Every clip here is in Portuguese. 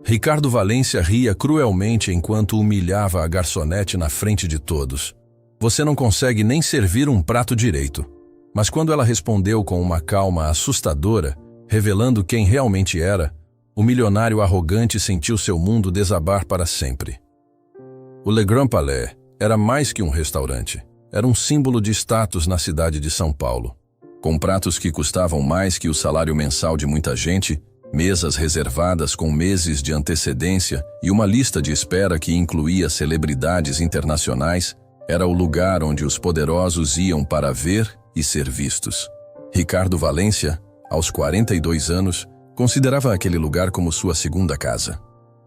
Ricardo Valência ria cruelmente enquanto humilhava a garçonete na frente de todos. Você não consegue nem servir um prato direito. Mas quando ela respondeu com uma calma assustadora, revelando quem realmente era, o milionário arrogante sentiu seu mundo desabar para sempre. O Le Grand Palais era mais que um restaurante. Era um símbolo de status na cidade de São Paulo. Com pratos que custavam mais que o salário mensal de muita gente, mesas reservadas com meses de antecedência e uma lista de espera que incluía celebridades internacionais, era o lugar onde os poderosos iam para ver e ser vistos. Ricardo Valência, aos 42 anos, considerava aquele lugar como sua segunda casa.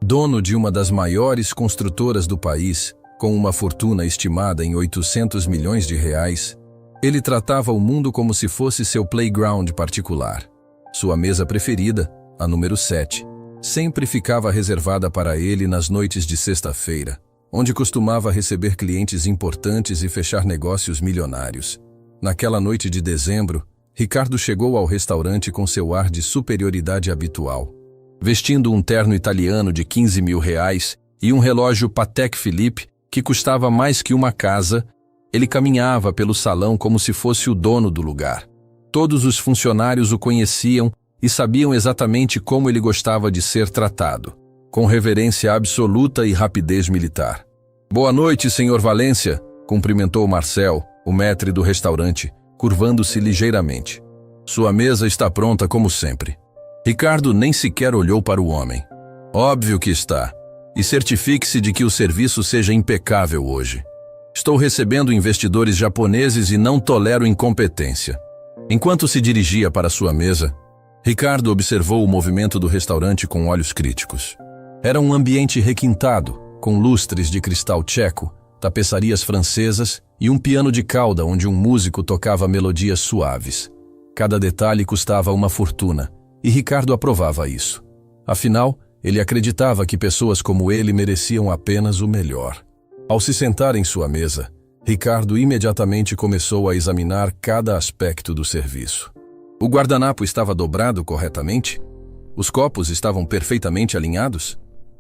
Dono de uma das maiores construtoras do país, com uma fortuna estimada em 800 milhões de reais, ele tratava o mundo como se fosse seu playground particular. Sua mesa preferida, a número 7, sempre ficava reservada para ele nas noites de sexta-feira, onde costumava receber clientes importantes e fechar negócios milionários. Naquela noite de dezembro, Ricardo chegou ao restaurante com seu ar de superioridade habitual. Vestindo um terno italiano de 15 mil reais e um relógio Patek Philippe que custava mais que uma casa, ele caminhava pelo salão como se fosse o dono do lugar. Todos os funcionários o conheciam e sabiam exatamente como ele gostava de ser tratado, com reverência absoluta e rapidez militar. "Boa noite, senhor Valência", cumprimentou Marcel, o maître do restaurante, curvando-se ligeiramente. "Sua mesa está pronta como sempre." Ricardo nem sequer olhou para o homem. "Óbvio que está. E certifique-se de que o serviço seja impecável hoje. Estou recebendo investidores japoneses e não tolero incompetência." Enquanto se dirigia para sua mesa, Ricardo observou o movimento do restaurante com olhos críticos. Era um ambiente requintado, com lustres de cristal tcheco, tapeçarias francesas e um piano de cauda onde um músico tocava melodias suaves. Cada detalhe custava uma fortuna, e Ricardo aprovava isso. Afinal, ele acreditava que pessoas como ele mereciam apenas o melhor. Ao se sentar em sua mesa, Ricardo imediatamente começou a examinar cada aspecto do serviço. O guardanapo estava dobrado corretamente? Os copos estavam perfeitamente alinhados?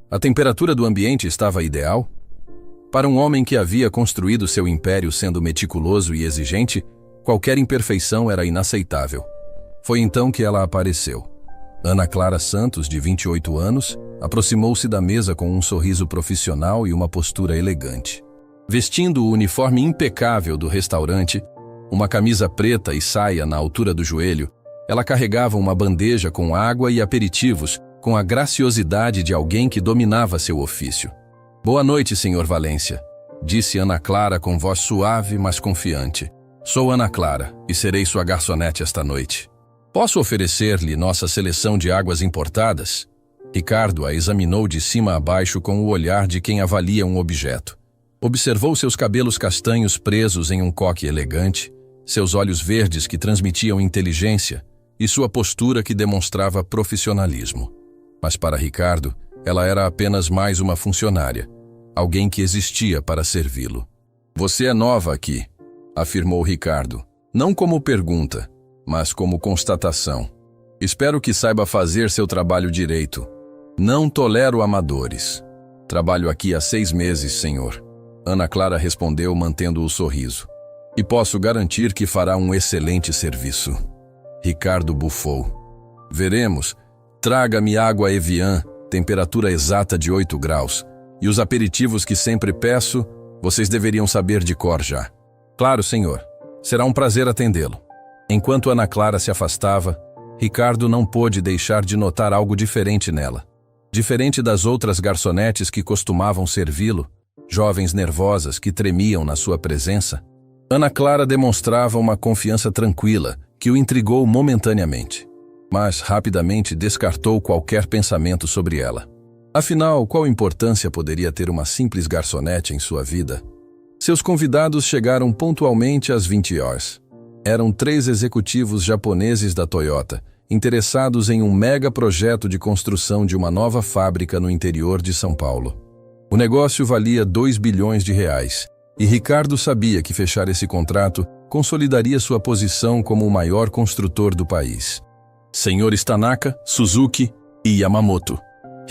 A temperatura do ambiente estava ideal? Para um homem que havia construído seu império sendo meticuloso e exigente, qualquer imperfeição era inaceitável. Foi então que ela apareceu. Ana Clara Santos, de 28 anos, aproximou-se da mesa com um sorriso profissional e uma postura elegante. Vestindo o uniforme impecável do restaurante, uma camisa preta e saia na altura do joelho, ela carregava uma bandeja com água e aperitivos, com a graciosidade de alguém que dominava seu ofício. "Boa noite, senhor Valência", disse Ana Clara com voz suave, mas confiante. "Sou Ana Clara e serei sua garçonete esta noite. Posso oferecer-lhe nossa seleção de águas importadas?" Ricardo a examinou de cima a baixo com o olhar de quem avalia um objeto. Observou seus cabelos castanhos presos em um coque elegante, seus olhos verdes que transmitiam inteligência e sua postura que demonstrava profissionalismo. Mas para Ricardo, ela era apenas mais uma funcionária, alguém que existia para servi-lo. "Você é nova aqui", afirmou Ricardo, não como pergunta, mas como constatação. "Espero que saiba fazer seu trabalho direito. Não tolero amadores. Trabalho aqui há 6 meses, senhor." Ana Clara respondeu mantendo o sorriso. "E posso garantir que fará um excelente serviço." Ricardo bufou. "Veremos. Traga-me água Evian, temperatura exata de 8 graus. E os aperitivos que sempre peço, vocês deveriam saber de cor já." "Claro, senhor. Será um prazer atendê-lo." Enquanto Ana Clara se afastava, Ricardo não pôde deixar de notar algo diferente nela. Diferente das outras garçonetes que costumavam servi-lo, jovens nervosas que tremiam na sua presença, Ana Clara demonstrava uma confiança tranquila que o intrigou momentaneamente, mas rapidamente descartou qualquer pensamento sobre ela. Afinal, qual importância poderia ter uma simples garçonete em sua vida? Seus convidados chegaram pontualmente às 20 horas. Eram 3 executivos japoneses da Toyota, interessados em um mega projeto de construção de uma nova fábrica no interior de São Paulo. O negócio valia 2 bilhões de reais, e Ricardo sabia que fechar esse contrato consolidaria sua posição como o maior construtor do país. Senhores Tanaka, Suzuki e Yamamoto.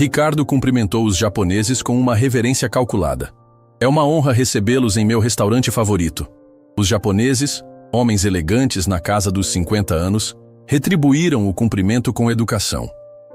Ricardo cumprimentou os japoneses com uma reverência calculada. É uma honra recebê-los em meu restaurante favorito. Os japoneses, homens elegantes na casa dos 50 anos, retribuíram o cumprimento com educação.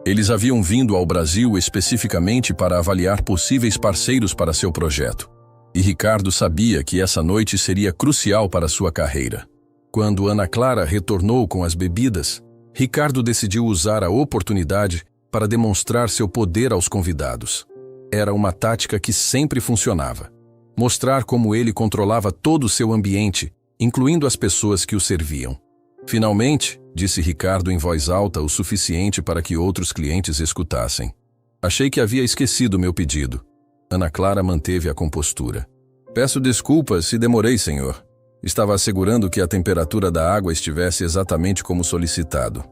Eles haviam vindo ao Brasil especificamente para avaliar possíveis parceiros para seu projeto. E Ricardo sabia que essa noite seria crucial para sua carreira. Quando Ana Clara retornou com as bebidas, Ricardo decidiu usar a oportunidade para demonstrar seu poder aos convidados. Era uma tática que sempre funcionava. Mostrar como ele controlava todo o seu ambiente, incluindo as pessoas que o serviam. Finalmente, disse Ricardo em voz alta o suficiente para que outros clientes escutassem. Achei que havia esquecido meu pedido. Ana Clara manteve a compostura. Peço desculpas se demorei, senhor. Estava assegurando que a temperatura da água estivesse exatamente como solicitado.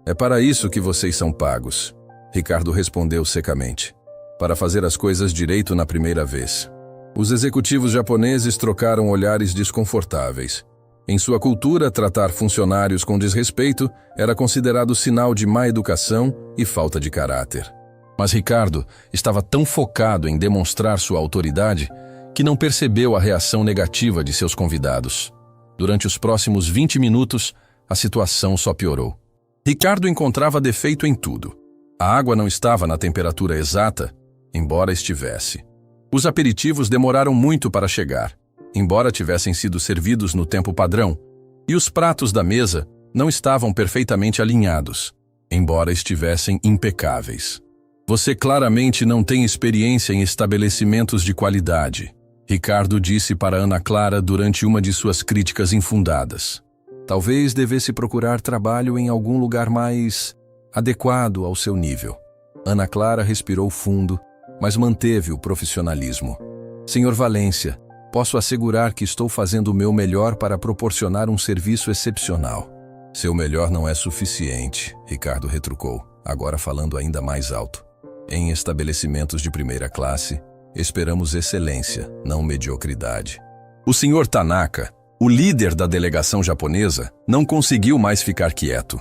É para isso que vocês são pagos. Ricardo respondeu secamente. Para fazer as coisas direito na primeira vez. Os executivos japoneses trocaram olhares desconfortáveis. Em sua cultura, tratar funcionários com desrespeito era considerado sinal de má educação e falta de caráter. Mas Ricardo estava tão focado em demonstrar sua autoridade que não percebeu a reação negativa de seus convidados. Durante os próximos 20 minutos, a situação só piorou. Ricardo encontrava defeito em tudo. A água não estava na temperatura exata, embora estivesse. Os aperitivos demoraram muito para chegar, embora tivessem sido servidos no tempo padrão, e os pratos da mesa não estavam perfeitamente alinhados, embora estivessem impecáveis. Você claramente não tem experiência em estabelecimentos de qualidade, Ricardo disse para Ana Clara durante uma de suas críticas infundadas. Talvez devesse procurar trabalho em algum lugar mais adequado ao seu nível. Ana Clara respirou fundo, mas manteve o profissionalismo. Senhor Valência, posso assegurar que estou fazendo o meu melhor para proporcionar um serviço excepcional. Seu melhor não é suficiente, Ricardo retrucou, agora falando ainda mais alto. Em estabelecimentos de primeira classe, esperamos excelência, não mediocridade. O Sr. Tanaka, o líder da delegação japonesa, não conseguiu mais ficar quieto.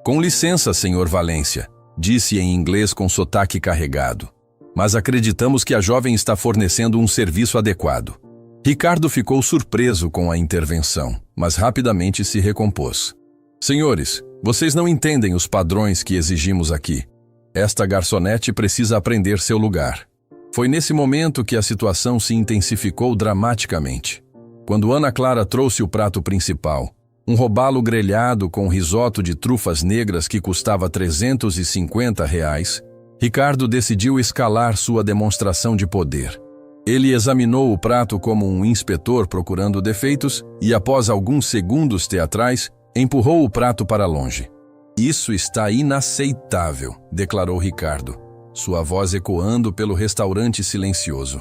Com licença, Sr. Valência, disse em inglês com sotaque carregado. Mas acreditamos que a jovem está fornecendo um serviço adequado. Ricardo ficou surpreso com a intervenção, mas rapidamente se recompôs. Senhores, vocês não entendem os padrões que exigimos aqui. Esta garçonete precisa aprender seu lugar. Foi nesse momento que a situação se intensificou dramaticamente. Quando Ana Clara trouxe o prato principal, um robalo grelhado com risoto de trufas negras que custava R$350, Ricardo decidiu escalar sua demonstração de poder. Ele examinou o prato como um inspetor procurando defeitos e, após alguns segundos teatrais, empurrou o prato para longe. Isso está inaceitável, declarou Ricardo, sua voz ecoando pelo restaurante silencioso.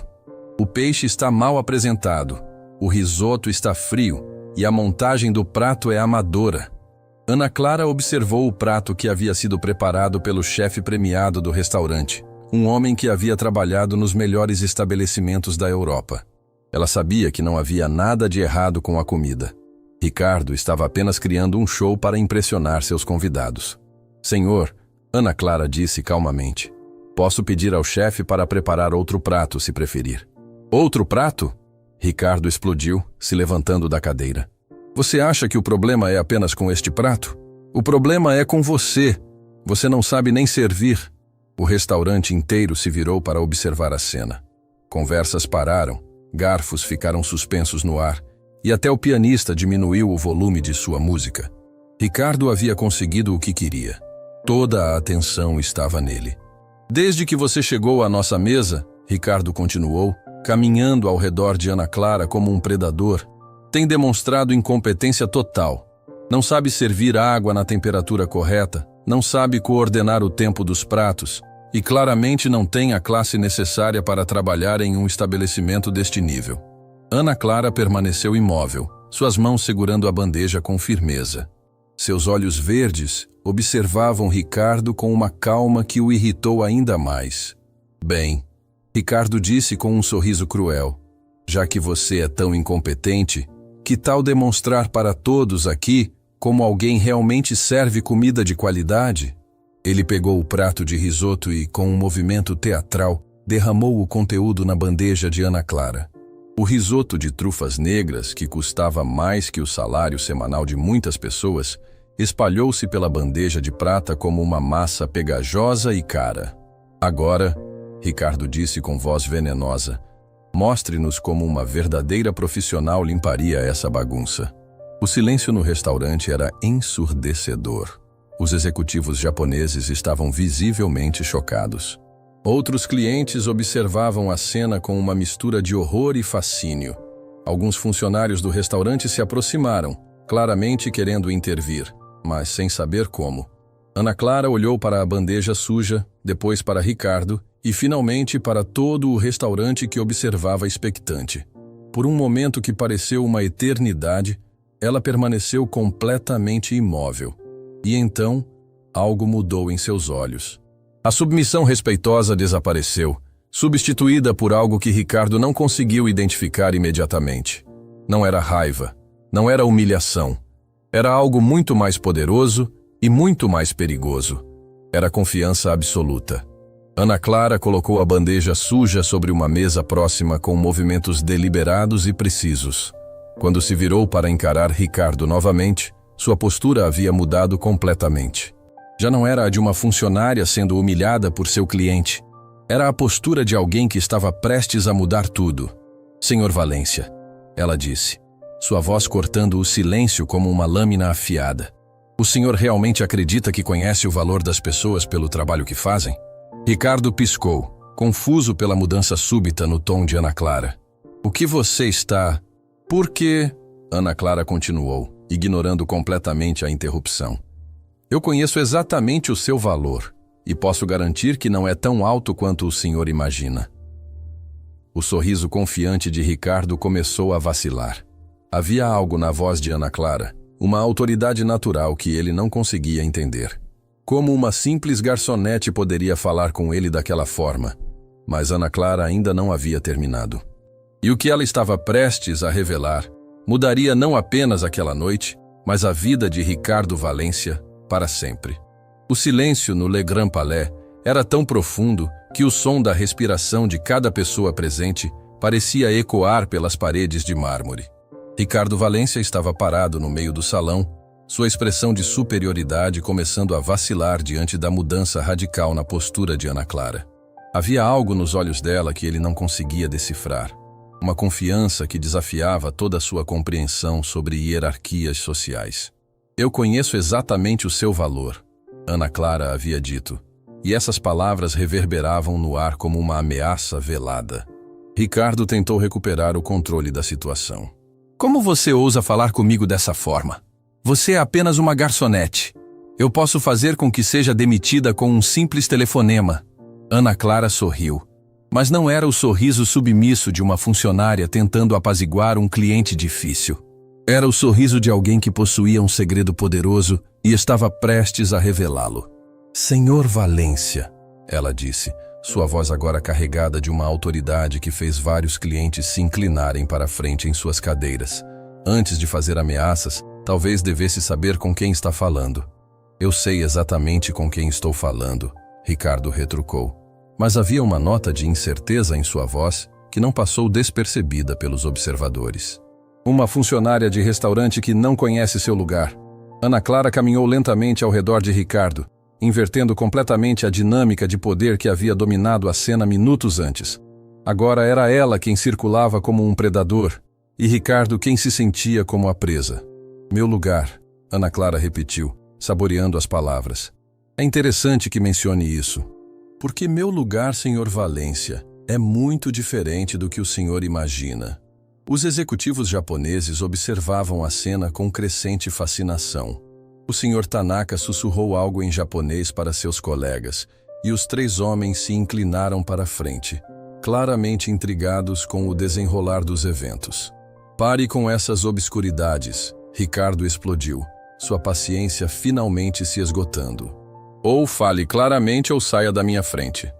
O peixe está mal apresentado, o risoto está frio e a montagem do prato é amadora. Ana Clara observou o prato que havia sido preparado pelo chefe premiado do restaurante, um homem que havia trabalhado nos melhores estabelecimentos da Europa. Ela sabia que não havia nada de errado com a comida. Ricardo estava apenas criando um show para impressionar seus convidados. Senhor, Ana Clara disse calmamente, posso pedir ao chefe para preparar outro prato, se preferir. Outro prato? Ricardo explodiu, se levantando da cadeira. Você acha que o problema é apenas com este prato? O problema é com você. Você não sabe nem servir. O restaurante inteiro se virou para observar a cena. Conversas pararam, garfos ficaram suspensos no ar, e até o pianista diminuiu o volume de sua música. Ricardo havia conseguido o que queria. Toda a atenção estava nele. Desde que você chegou à nossa mesa, Ricardo continuou, caminhando ao redor de Ana Clara como um predador, tem demonstrado incompetência total. Não sabe servir água na temperatura correta, não sabe coordenar o tempo dos pratos e claramente não tem a classe necessária para trabalhar em um estabelecimento deste nível. Ana Clara permaneceu imóvel, suas mãos segurando a bandeja com firmeza. Seus olhos verdes observavam Ricardo com uma calma que o irritou ainda mais. Bem, Ricardo disse com um sorriso cruel, já que você é tão incompetente, que tal demonstrar para todos aqui como alguém realmente serve comida de qualidade? Ele pegou o prato de risoto e, com um movimento teatral, derramou o conteúdo na bandeja de Ana Clara. O risoto de trufas negras, que custava mais que o salário semanal de muitas pessoas, espalhou-se pela bandeja de prata como uma massa pegajosa e cara. Agora, Ricardo disse com voz venenosa, mostre-nos como uma verdadeira profissional limparia essa bagunça. O silêncio no restaurante era ensurdecedor. Os executivos japoneses estavam visivelmente chocados. Outros clientes observavam a cena com uma mistura de horror e fascínio. Alguns funcionários do restaurante se aproximaram, claramente querendo intervir, mas sem saber como. Ana Clara olhou para a bandeja suja, depois para Ricardo e finalmente para todo o restaurante que observava expectante. Por um momento que pareceu uma eternidade, ela permaneceu completamente imóvel. E então, algo mudou em seus olhos. A submissão respeitosa desapareceu, substituída por algo que Ricardo não conseguiu identificar imediatamente. Não era raiva, não era humilhação. Era algo muito mais poderoso e muito mais perigoso. Era confiança absoluta. Ana Clara colocou a bandeja suja sobre uma mesa próxima com movimentos deliberados e precisos. Quando se virou para encarar Ricardo novamente, sua postura havia mudado completamente. Já não era a de uma funcionária sendo humilhada por seu cliente. Era a postura de alguém que estava prestes a mudar tudo. Senhor Valência, ela disse, sua voz cortando o silêncio como uma lâmina afiada. O senhor realmente acredita que conhece o valor das pessoas pelo trabalho que fazem? Ricardo piscou, confuso pela mudança súbita no tom de Ana Clara. O que você está... Por quê? Ana Clara continuou, ignorando completamente a interrupção. Eu conheço exatamente o seu valor e posso garantir que não é tão alto quanto o senhor imagina. O sorriso confiante de Ricardo começou a vacilar. Havia algo na voz de Ana Clara, uma autoridade natural que ele não conseguia entender. Como uma simples garçonete poderia falar com ele daquela forma? Mas Ana Clara ainda não havia terminado. E o que ela estava prestes a revelar mudaria não apenas aquela noite, mas a vida de Ricardo Valência para sempre. O silêncio no Le Grand Palais era tão profundo que o som da respiração de cada pessoa presente parecia ecoar pelas paredes de mármore. Ricardo Valência estava parado no meio do salão, sua expressão de superioridade começando a vacilar diante da mudança radical na postura de Ana Clara. Havia algo nos olhos dela que ele não conseguia decifrar. Uma confiança que desafiava toda a sua compreensão sobre hierarquias sociais. Eu conheço exatamente o seu valor, Ana Clara havia dito, e essas palavras reverberavam no ar como uma ameaça velada. Ricardo tentou recuperar o controle da situação. Como você ousa falar comigo dessa forma? Você é apenas uma garçonete. Eu posso fazer com que seja demitida com um simples telefonema. Ana Clara sorriu, mas não era o sorriso submisso de uma funcionária tentando apaziguar um cliente difícil. Era o sorriso de alguém que possuía um segredo poderoso e estava prestes a revelá-lo. Senhor Valência, ela disse, sua voz agora carregada de uma autoridade que fez vários clientes se inclinarem para a frente em suas cadeiras. Antes de fazer ameaças, talvez devesse saber com quem está falando. Eu sei exatamente com quem estou falando, Ricardo retrucou. Mas havia uma nota de incerteza em sua voz que não passou despercebida pelos observadores. Uma funcionária de restaurante que não conhece seu lugar. Ana Clara caminhou lentamente ao redor de Ricardo, invertendo completamente a dinâmica de poder que havia dominado a cena minutos antes. Agora era ela quem circulava como um predador, e Ricardo quem se sentia como a presa. Meu lugar, Ana Clara repetiu, saboreando as palavras. É interessante que mencione isso. Porque meu lugar, senhor Valência, é muito diferente do que o senhor imagina. Os executivos japoneses observavam a cena com crescente fascinação. O senhor Tanaka sussurrou algo em japonês para seus colegas, e os três homens se inclinaram para a frente, claramente intrigados com o desenrolar dos eventos. Pare com essas obscuridades, Ricardo explodiu, sua paciência finalmente se esgotando. Ou fale claramente ou saia da minha frente.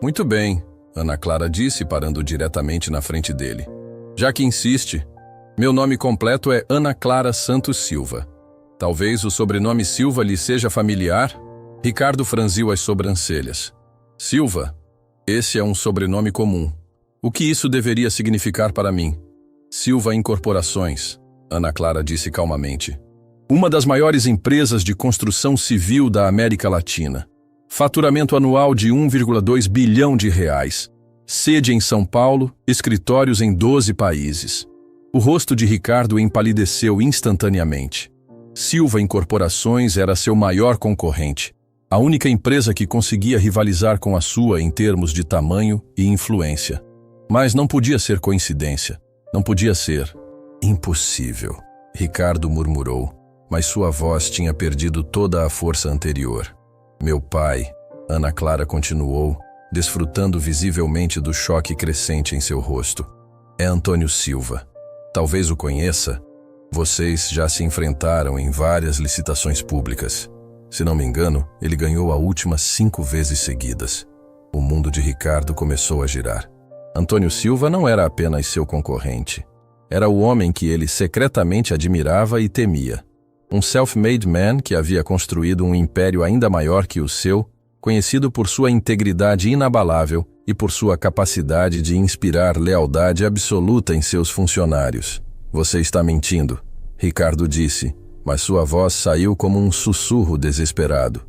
Muito bem, Ana Clara disse, parando diretamente na frente dele. Já que insiste, meu nome completo é Ana Clara Santos Silva. Talvez o sobrenome Silva lhe seja familiar? Ricardo franziu as sobrancelhas. Silva, esse é um sobrenome comum. O que isso deveria significar para mim? Silva Incorporações, Ana Clara disse calmamente. Uma das maiores empresas de construção civil da América Latina. Faturamento anual de 1,2 bilhão de reais. Sede em São Paulo, escritórios em 12 países. O rosto de Ricardo empalideceu instantaneamente. Silva Incorporações era seu maior concorrente. A única empresa que conseguia rivalizar com a sua em termos de tamanho e influência. Mas não podia ser coincidência. Não podia ser. Impossível. Ricardo murmurou, mas sua voz tinha perdido toda a força anterior. Meu pai, Ana Clara continuou, desfrutando visivelmente do choque crescente em seu rosto. É Antônio Silva. Talvez o conheça. Vocês já se enfrentaram em várias licitações públicas. Se não me engano, ele ganhou a última 5 vezes seguidas. O mundo de Ricardo começou a girar. Antônio Silva não era apenas seu concorrente. Era o homem que ele secretamente admirava e temia. Um self-made man que havia construído um império ainda maior que o seu, conhecido por sua integridade inabalável e por sua capacidade de inspirar lealdade absoluta em seus funcionários. Você está mentindo, Ricardo disse, mas sua voz saiu como um sussurro desesperado.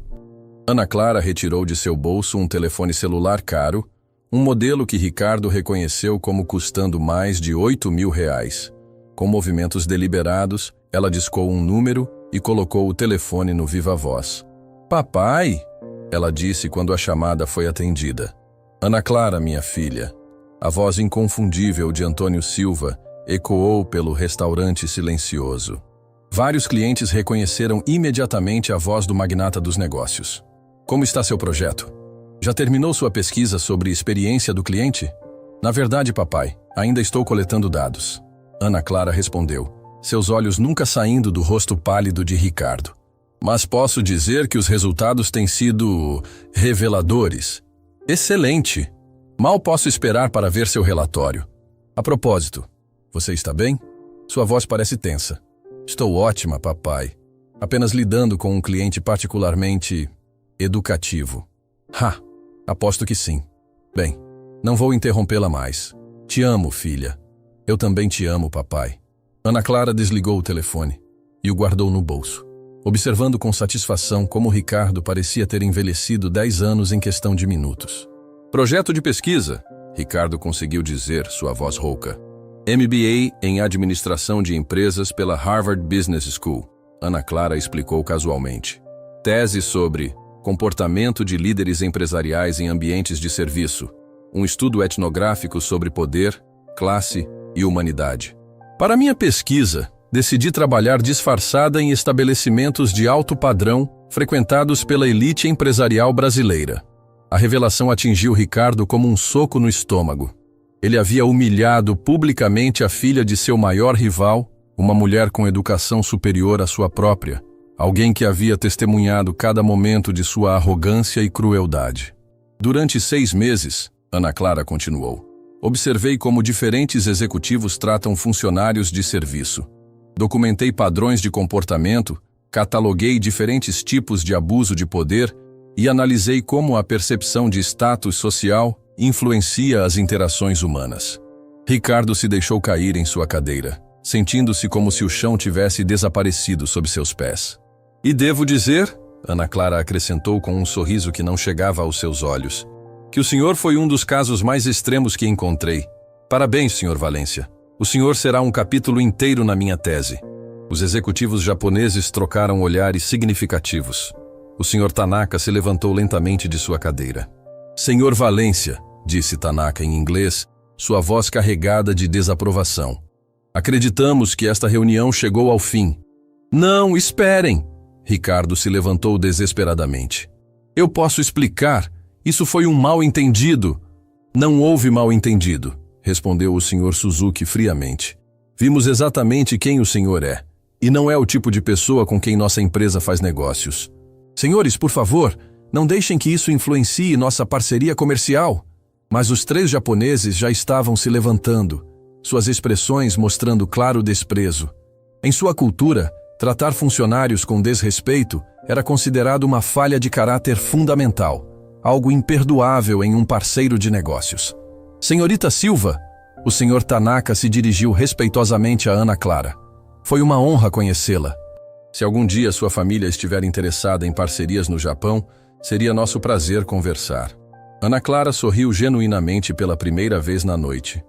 Ana Clara retirou de seu bolso um telefone celular caro, um modelo que Ricardo reconheceu como custando mais de 8 mil reais. Com movimentos deliberados, ela discou um número e colocou o telefone no viva-voz. Papai, ela disse quando a chamada foi atendida. Ana Clara, minha filha. A voz inconfundível de Antônio Silva ecoou pelo restaurante silencioso. Vários clientes reconheceram imediatamente a voz do magnata dos negócios. Como está seu projeto? Já terminou sua pesquisa sobre experiência do cliente? Na verdade, papai, ainda estou coletando dados. Ana Clara respondeu, seus olhos nunca saindo do rosto pálido de Ricardo. Mas posso dizer que os resultados têm sido reveladores. Excelente! Mal posso esperar para ver seu relatório. A propósito, você está bem? Sua voz parece tensa. Estou ótima, papai. Apenas lidando com um cliente particularmente educativo. Aposto que sim. Bem, não vou interrompê-la mais. Te amo, filha. Eu também te amo, papai. Ana Clara desligou o telefone e o guardou no bolso, observando com satisfação como Ricardo parecia ter envelhecido 10 anos em questão de minutos. Projeto de pesquisa, Ricardo conseguiu dizer, sua voz rouca. MBA em Administração de Empresas pela Harvard Business School, Ana Clara explicou casualmente. Tese sobre comportamento de líderes empresariais em ambientes de serviço, um estudo etnográfico sobre poder, classe e humanidade. Para minha pesquisa, decidi trabalhar disfarçada em estabelecimentos de alto padrão frequentados pela elite empresarial brasileira. A revelação atingiu Ricardo como um soco no estômago. Ele havia humilhado publicamente a filha de seu maior rival, uma mulher com educação superior à sua própria, alguém que havia testemunhado cada momento de sua arrogância e crueldade. Durante 6 meses, Ana Clara continuou, observei como diferentes executivos tratam funcionários de serviço. Documentei padrões de comportamento, cataloguei diferentes tipos de abuso de poder e analisei como a percepção de status social influencia as interações humanas. Ricardo se deixou cair em sua cadeira, sentindo-se como se o chão tivesse desaparecido sob seus pés. E devo dizer, Ana Clara acrescentou com um sorriso que não chegava aos seus olhos, que o senhor foi um dos casos mais extremos que encontrei. Parabéns, senhor Valência. O senhor será um capítulo inteiro na minha tese. Os executivos japoneses trocaram olhares significativos. O senhor Tanaka se levantou lentamente de sua cadeira. Senhor Valência, disse Tanaka em inglês, sua voz carregada de desaprovação. Acreditamos que esta reunião chegou ao fim. Não, esperem! Ricardo se levantou desesperadamente. Eu posso explicar. Isso foi um mal-entendido. Não houve mal-entendido, respondeu o senhor Suzuki friamente. Vimos exatamente quem o senhor é, e não é o tipo de pessoa com quem nossa empresa faz negócios. Senhores, por favor, não deixem que isso influencie nossa parceria comercial. Mas os 3 japoneses já estavam se levantando, suas expressões mostrando claro desprezo. Em sua cultura, tratar funcionários com desrespeito era considerado uma falha de caráter fundamental, algo imperdoável em um parceiro de negócios. Senhorita Silva, o Sr. Tanaka se dirigiu respeitosamente a Ana Clara. Foi uma honra conhecê-la. Se algum dia sua família estiver interessada em parcerias no Japão, seria nosso prazer conversar. Ana Clara sorriu genuinamente pela primeira vez na noite.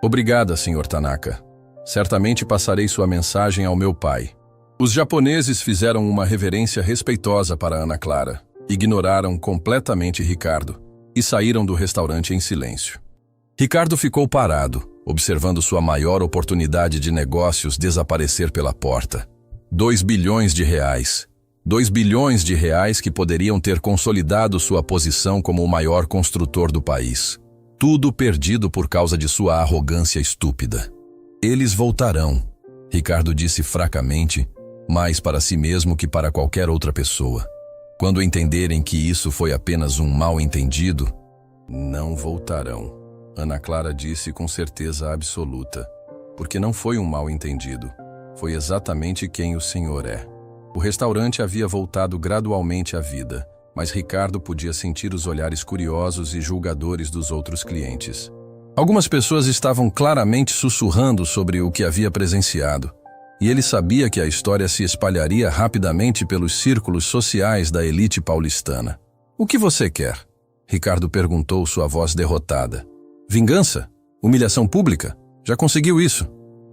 Obrigada, Sr. Tanaka. Certamente passarei sua mensagem ao meu pai. Os japoneses fizeram uma reverência respeitosa para Ana Clara, ignoraram completamente Ricardo e saíram do restaurante em silêncio. Ricardo ficou parado, observando sua maior oportunidade de negócios desaparecer pela porta. 2 bilhões de reais. 2 bilhões de reais que poderiam ter consolidado sua posição como o maior construtor do país. Tudo perdido por causa de sua arrogância estúpida. Eles voltarão, Ricardo disse fracamente, mais para si mesmo que para qualquer outra pessoa. Quando entenderem que isso foi apenas um mal-entendido, não voltarão, Ana Clara disse com certeza absoluta, porque não foi um mal-entendido, foi exatamente quem o senhor é. O restaurante havia voltado gradualmente à vida, mas Ricardo podia sentir os olhares curiosos e julgadores dos outros clientes. Algumas pessoas estavam claramente sussurrando sobre o que havia presenciado, e ele sabia que a história se espalharia rapidamente pelos círculos sociais da elite paulistana. O que você quer? Ricardo perguntou, sua voz derrotada. Vingança? Humilhação pública? Já conseguiu isso?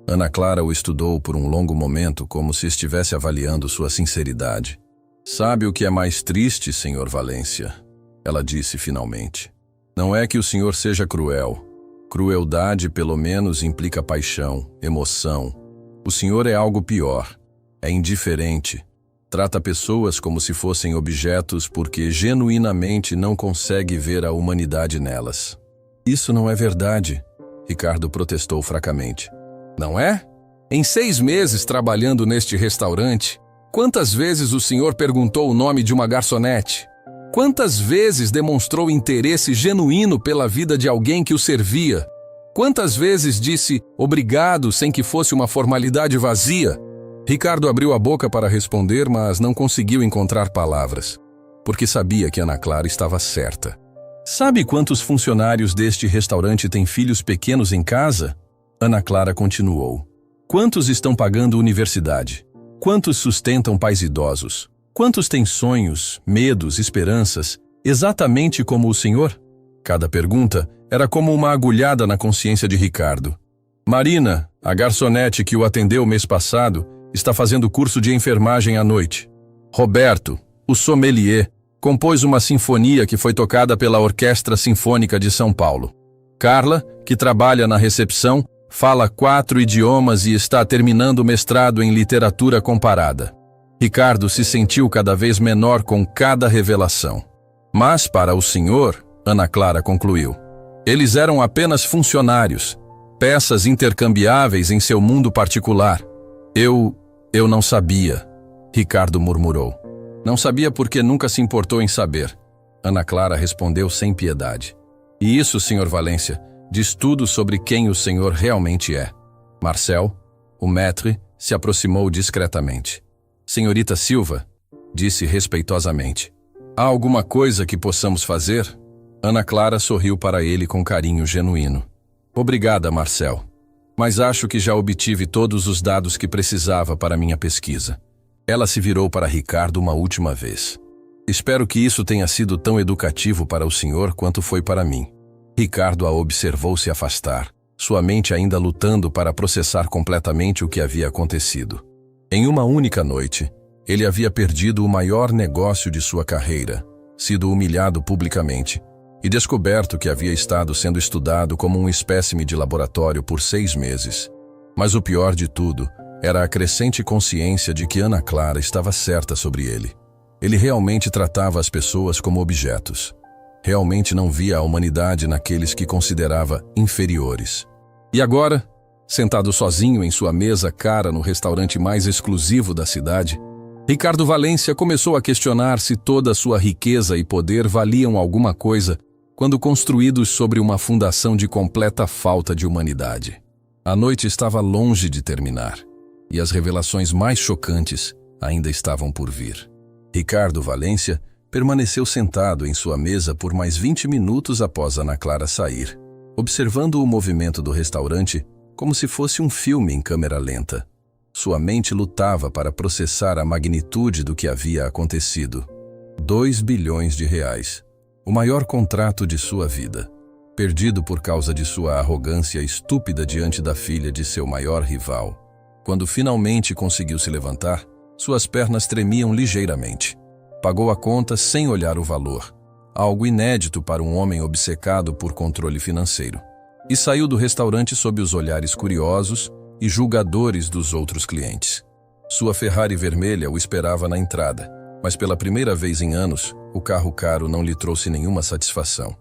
Ana Clara o estudou por um longo momento, como se estivesse avaliando sua sinceridade. Sabe o que é mais triste, Sr. Valência? Ela disse finalmente. Não é que o senhor seja cruel. Crueldade, pelo menos, implica paixão, emoção. O senhor é algo pior. É indiferente. Trata pessoas como se fossem objetos porque genuinamente não consegue ver a humanidade nelas. Isso não é verdade, Ricardo protestou fracamente. Não é? Em 6 meses trabalhando neste restaurante, quantas vezes o senhor perguntou o nome de uma garçonete? Quantas vezes demonstrou interesse genuíno pela vida de alguém que o servia? Quantas vezes disse obrigado sem que fosse uma formalidade vazia? Ricardo abriu a boca para responder, mas não conseguiu encontrar palavras, porque sabia que Ana Clara estava certa. Sabe quantos funcionários deste restaurante têm filhos pequenos em casa? Ana Clara continuou. Quantos estão pagando universidade? Quantos sustentam pais idosos? Quantos têm sonhos, medos, esperanças, exatamente como o senhor? Cada pergunta era como uma agulhada na consciência de Ricardo. Marina, a garçonete que o atendeu mês passado, está fazendo curso de enfermagem à noite. Roberto, o sommelier, compôs uma sinfonia que foi tocada pela Orquestra Sinfônica de São Paulo. Carla, que trabalha na recepção, fala 4 idiomas e está terminando o mestrado em literatura comparada. Ricardo se sentiu cada vez menor com cada revelação. Mas para o senhor, Ana Clara concluiu, eles eram apenas funcionários, peças intercambiáveis em seu mundo particular. Eu não sabia, Ricardo murmurou. Não sabia porque nunca se importou em saber. Ana Clara respondeu sem piedade. E isso, Sr. Valência, diz tudo sobre quem o senhor realmente é. Marcel, o maître, se aproximou discretamente. Senhorita Silva, disse respeitosamente. Há alguma coisa que possamos fazer? Ana Clara sorriu para ele com carinho genuíno. Obrigada, Marcel. Mas acho que já obtive todos os dados que precisava para minha pesquisa. Ela se virou para Ricardo uma última vez. Espero que isso tenha sido tão educativo para o senhor quanto foi para mim. Ricardo a observou se afastar, sua mente ainda lutando para processar completamente o que havia acontecido. Em uma única noite, ele havia perdido o maior negócio de sua carreira, sido humilhado publicamente e descoberto que havia estado sendo estudado como um espécime de laboratório por 6 meses. Mas o pior de tudo era a crescente consciência de que Ana Clara estava certa sobre ele. Ele realmente tratava as pessoas como objetos. Realmente não via a humanidade naqueles que considerava inferiores. E agora, sentado sozinho em sua mesa cara no restaurante mais exclusivo da cidade, Ricardo Valência começou a questionar se toda a sua riqueza e poder valiam alguma coisa quando construídos sobre uma fundação de completa falta de humanidade. A noite estava longe de terminar, e as revelações mais chocantes ainda estavam por vir. Ricardo Valência permaneceu sentado em sua mesa por mais 20 minutos após Ana Clara sair, observando o movimento do restaurante como se fosse um filme em câmera lenta. Sua mente lutava para processar a magnitude do que havia acontecido. 2 bilhões de reais. O maior contrato de sua vida. Perdido por causa de sua arrogância estúpida diante da filha de seu maior rival. Quando finalmente conseguiu se levantar, suas pernas tremiam ligeiramente. Pagou a conta sem olhar o valor. Algo inédito para um homem obcecado por controle financeiro. E saiu do restaurante sob os olhares curiosos e julgadores dos outros clientes. Sua Ferrari vermelha o esperava na entrada, mas pela primeira vez em anos, o carro caro não lhe trouxe nenhuma satisfação.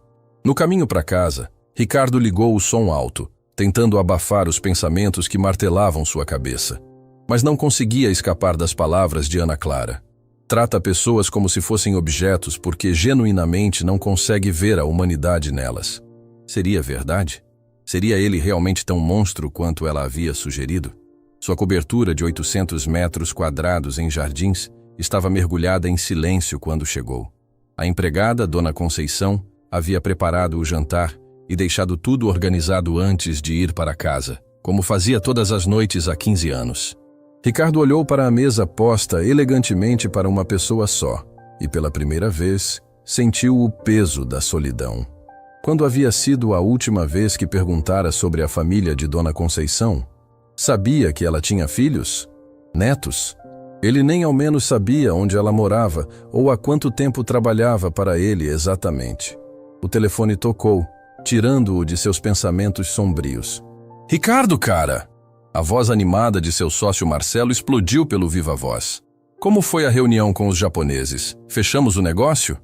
No caminho para casa, Ricardo ligou o som alto, tentando abafar os pensamentos que martelavam sua cabeça. Mas não conseguia escapar das palavras de Ana Clara. Trata pessoas como se fossem objetos porque genuinamente não consegue ver a humanidade nelas. Seria verdade? Seria ele realmente tão monstro quanto ela havia sugerido? Sua cobertura de 800 metros quadrados em jardins estava mergulhada em silêncio quando chegou. A empregada, Dona Conceição, havia preparado o jantar e deixado tudo organizado antes de ir para casa, como fazia todas as noites há 15 anos. Ricardo olhou para a mesa posta elegantemente para uma pessoa só e, pela primeira vez, sentiu o peso da solidão. Quando havia sido a última vez que perguntara sobre a família de Dona Conceição? Sabia que ela tinha filhos? Netos? Ele nem ao menos sabia onde ela morava ou há quanto tempo trabalhava para ele exatamente. O telefone tocou, tirando-o de seus pensamentos sombrios. "Ricardo, cara!" A voz animada de seu sócio Marcelo explodiu pelo viva-voz. "Como foi a reunião com os japoneses? Fechamos o negócio?"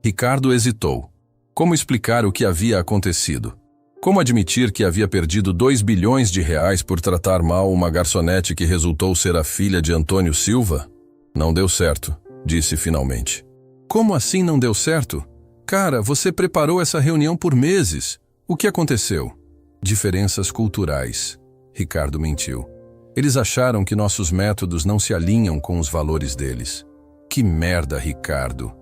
Ricardo hesitou. Como explicar o que havia acontecido? Como admitir que havia perdido 2 bilhões de reais por tratar mal uma garçonete que resultou ser a filha de Antônio Silva? "Não deu certo", disse finalmente. "Como assim não deu certo? Cara, você preparou essa reunião por meses. O que aconteceu?" "Diferenças culturais." Ricardo mentiu. "Eles acharam que nossos métodos não se alinham com os valores deles." Que merda, Ricardo.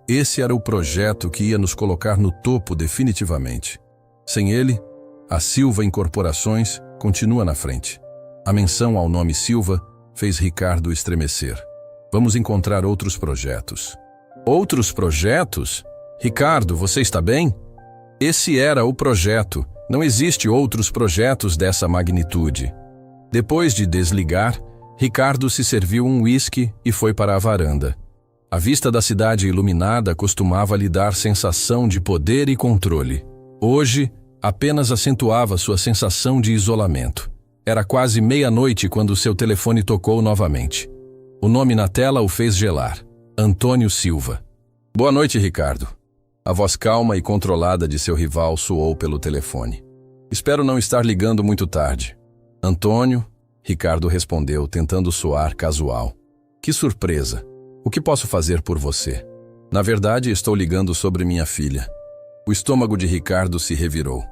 Esse era o projeto que ia nos colocar no topo definitivamente. Sem ele, a Silva Incorporações continua na frente. A menção ao nome Silva fez Ricardo estremecer. "Vamos encontrar outros projetos." "Outros projetos? Ricardo, você está bem?" Esse era o projeto. Não existe outros projetos dessa magnitude. Depois de desligar, Ricardo se serviu um uísque e foi para a varanda. A vista da cidade iluminada costumava lhe dar sensação de poder e controle. Hoje, apenas acentuava sua sensação de isolamento. Era quase meia-noite quando seu telefone tocou novamente. O nome na tela o fez gelar. Antônio Silva. "Boa noite, Ricardo." A voz calma e controlada de seu rival soou pelo telefone. "Espero não estar ligando muito tarde." "Antônio?" Ricardo respondeu, tentando soar casual. "Que surpresa. O que posso fazer por você?" "Na verdade, estou ligando sobre minha filha." O estômago de Ricardo se revirou.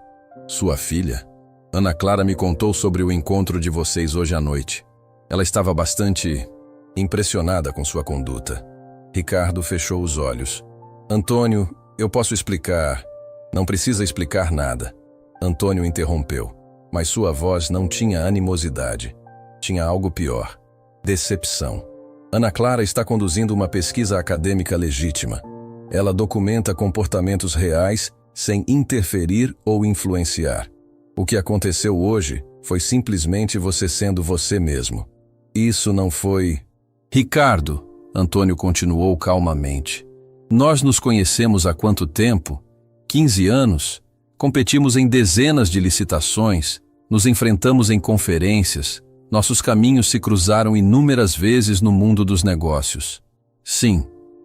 "Sua filha?" "Ana Clara me contou sobre o encontro de vocês hoje à noite. Ela estava bastante impressionada com sua conduta." Ricardo fechou os olhos. "Antônio, eu posso explicar." "Não precisa explicar nada." Antônio interrompeu, mas sua voz não tinha animosidade. Tinha algo pior. Decepção. Ana Clara está conduzindo uma pesquisa acadêmica legítima. Ela documenta comportamentos reais sem interferir ou influenciar. O que aconteceu hoje foi simplesmente você sendo você mesmo. Isso não foi... "Ricardo", Antônio continuou calmamente, "nós nos conhecemos há quanto tempo? 15 anos? Competimos em dezenas de licitações, nos enfrentamos em conferências, nossos caminhos se cruzaram inúmeras vezes no mundo dos negócios." "Sim",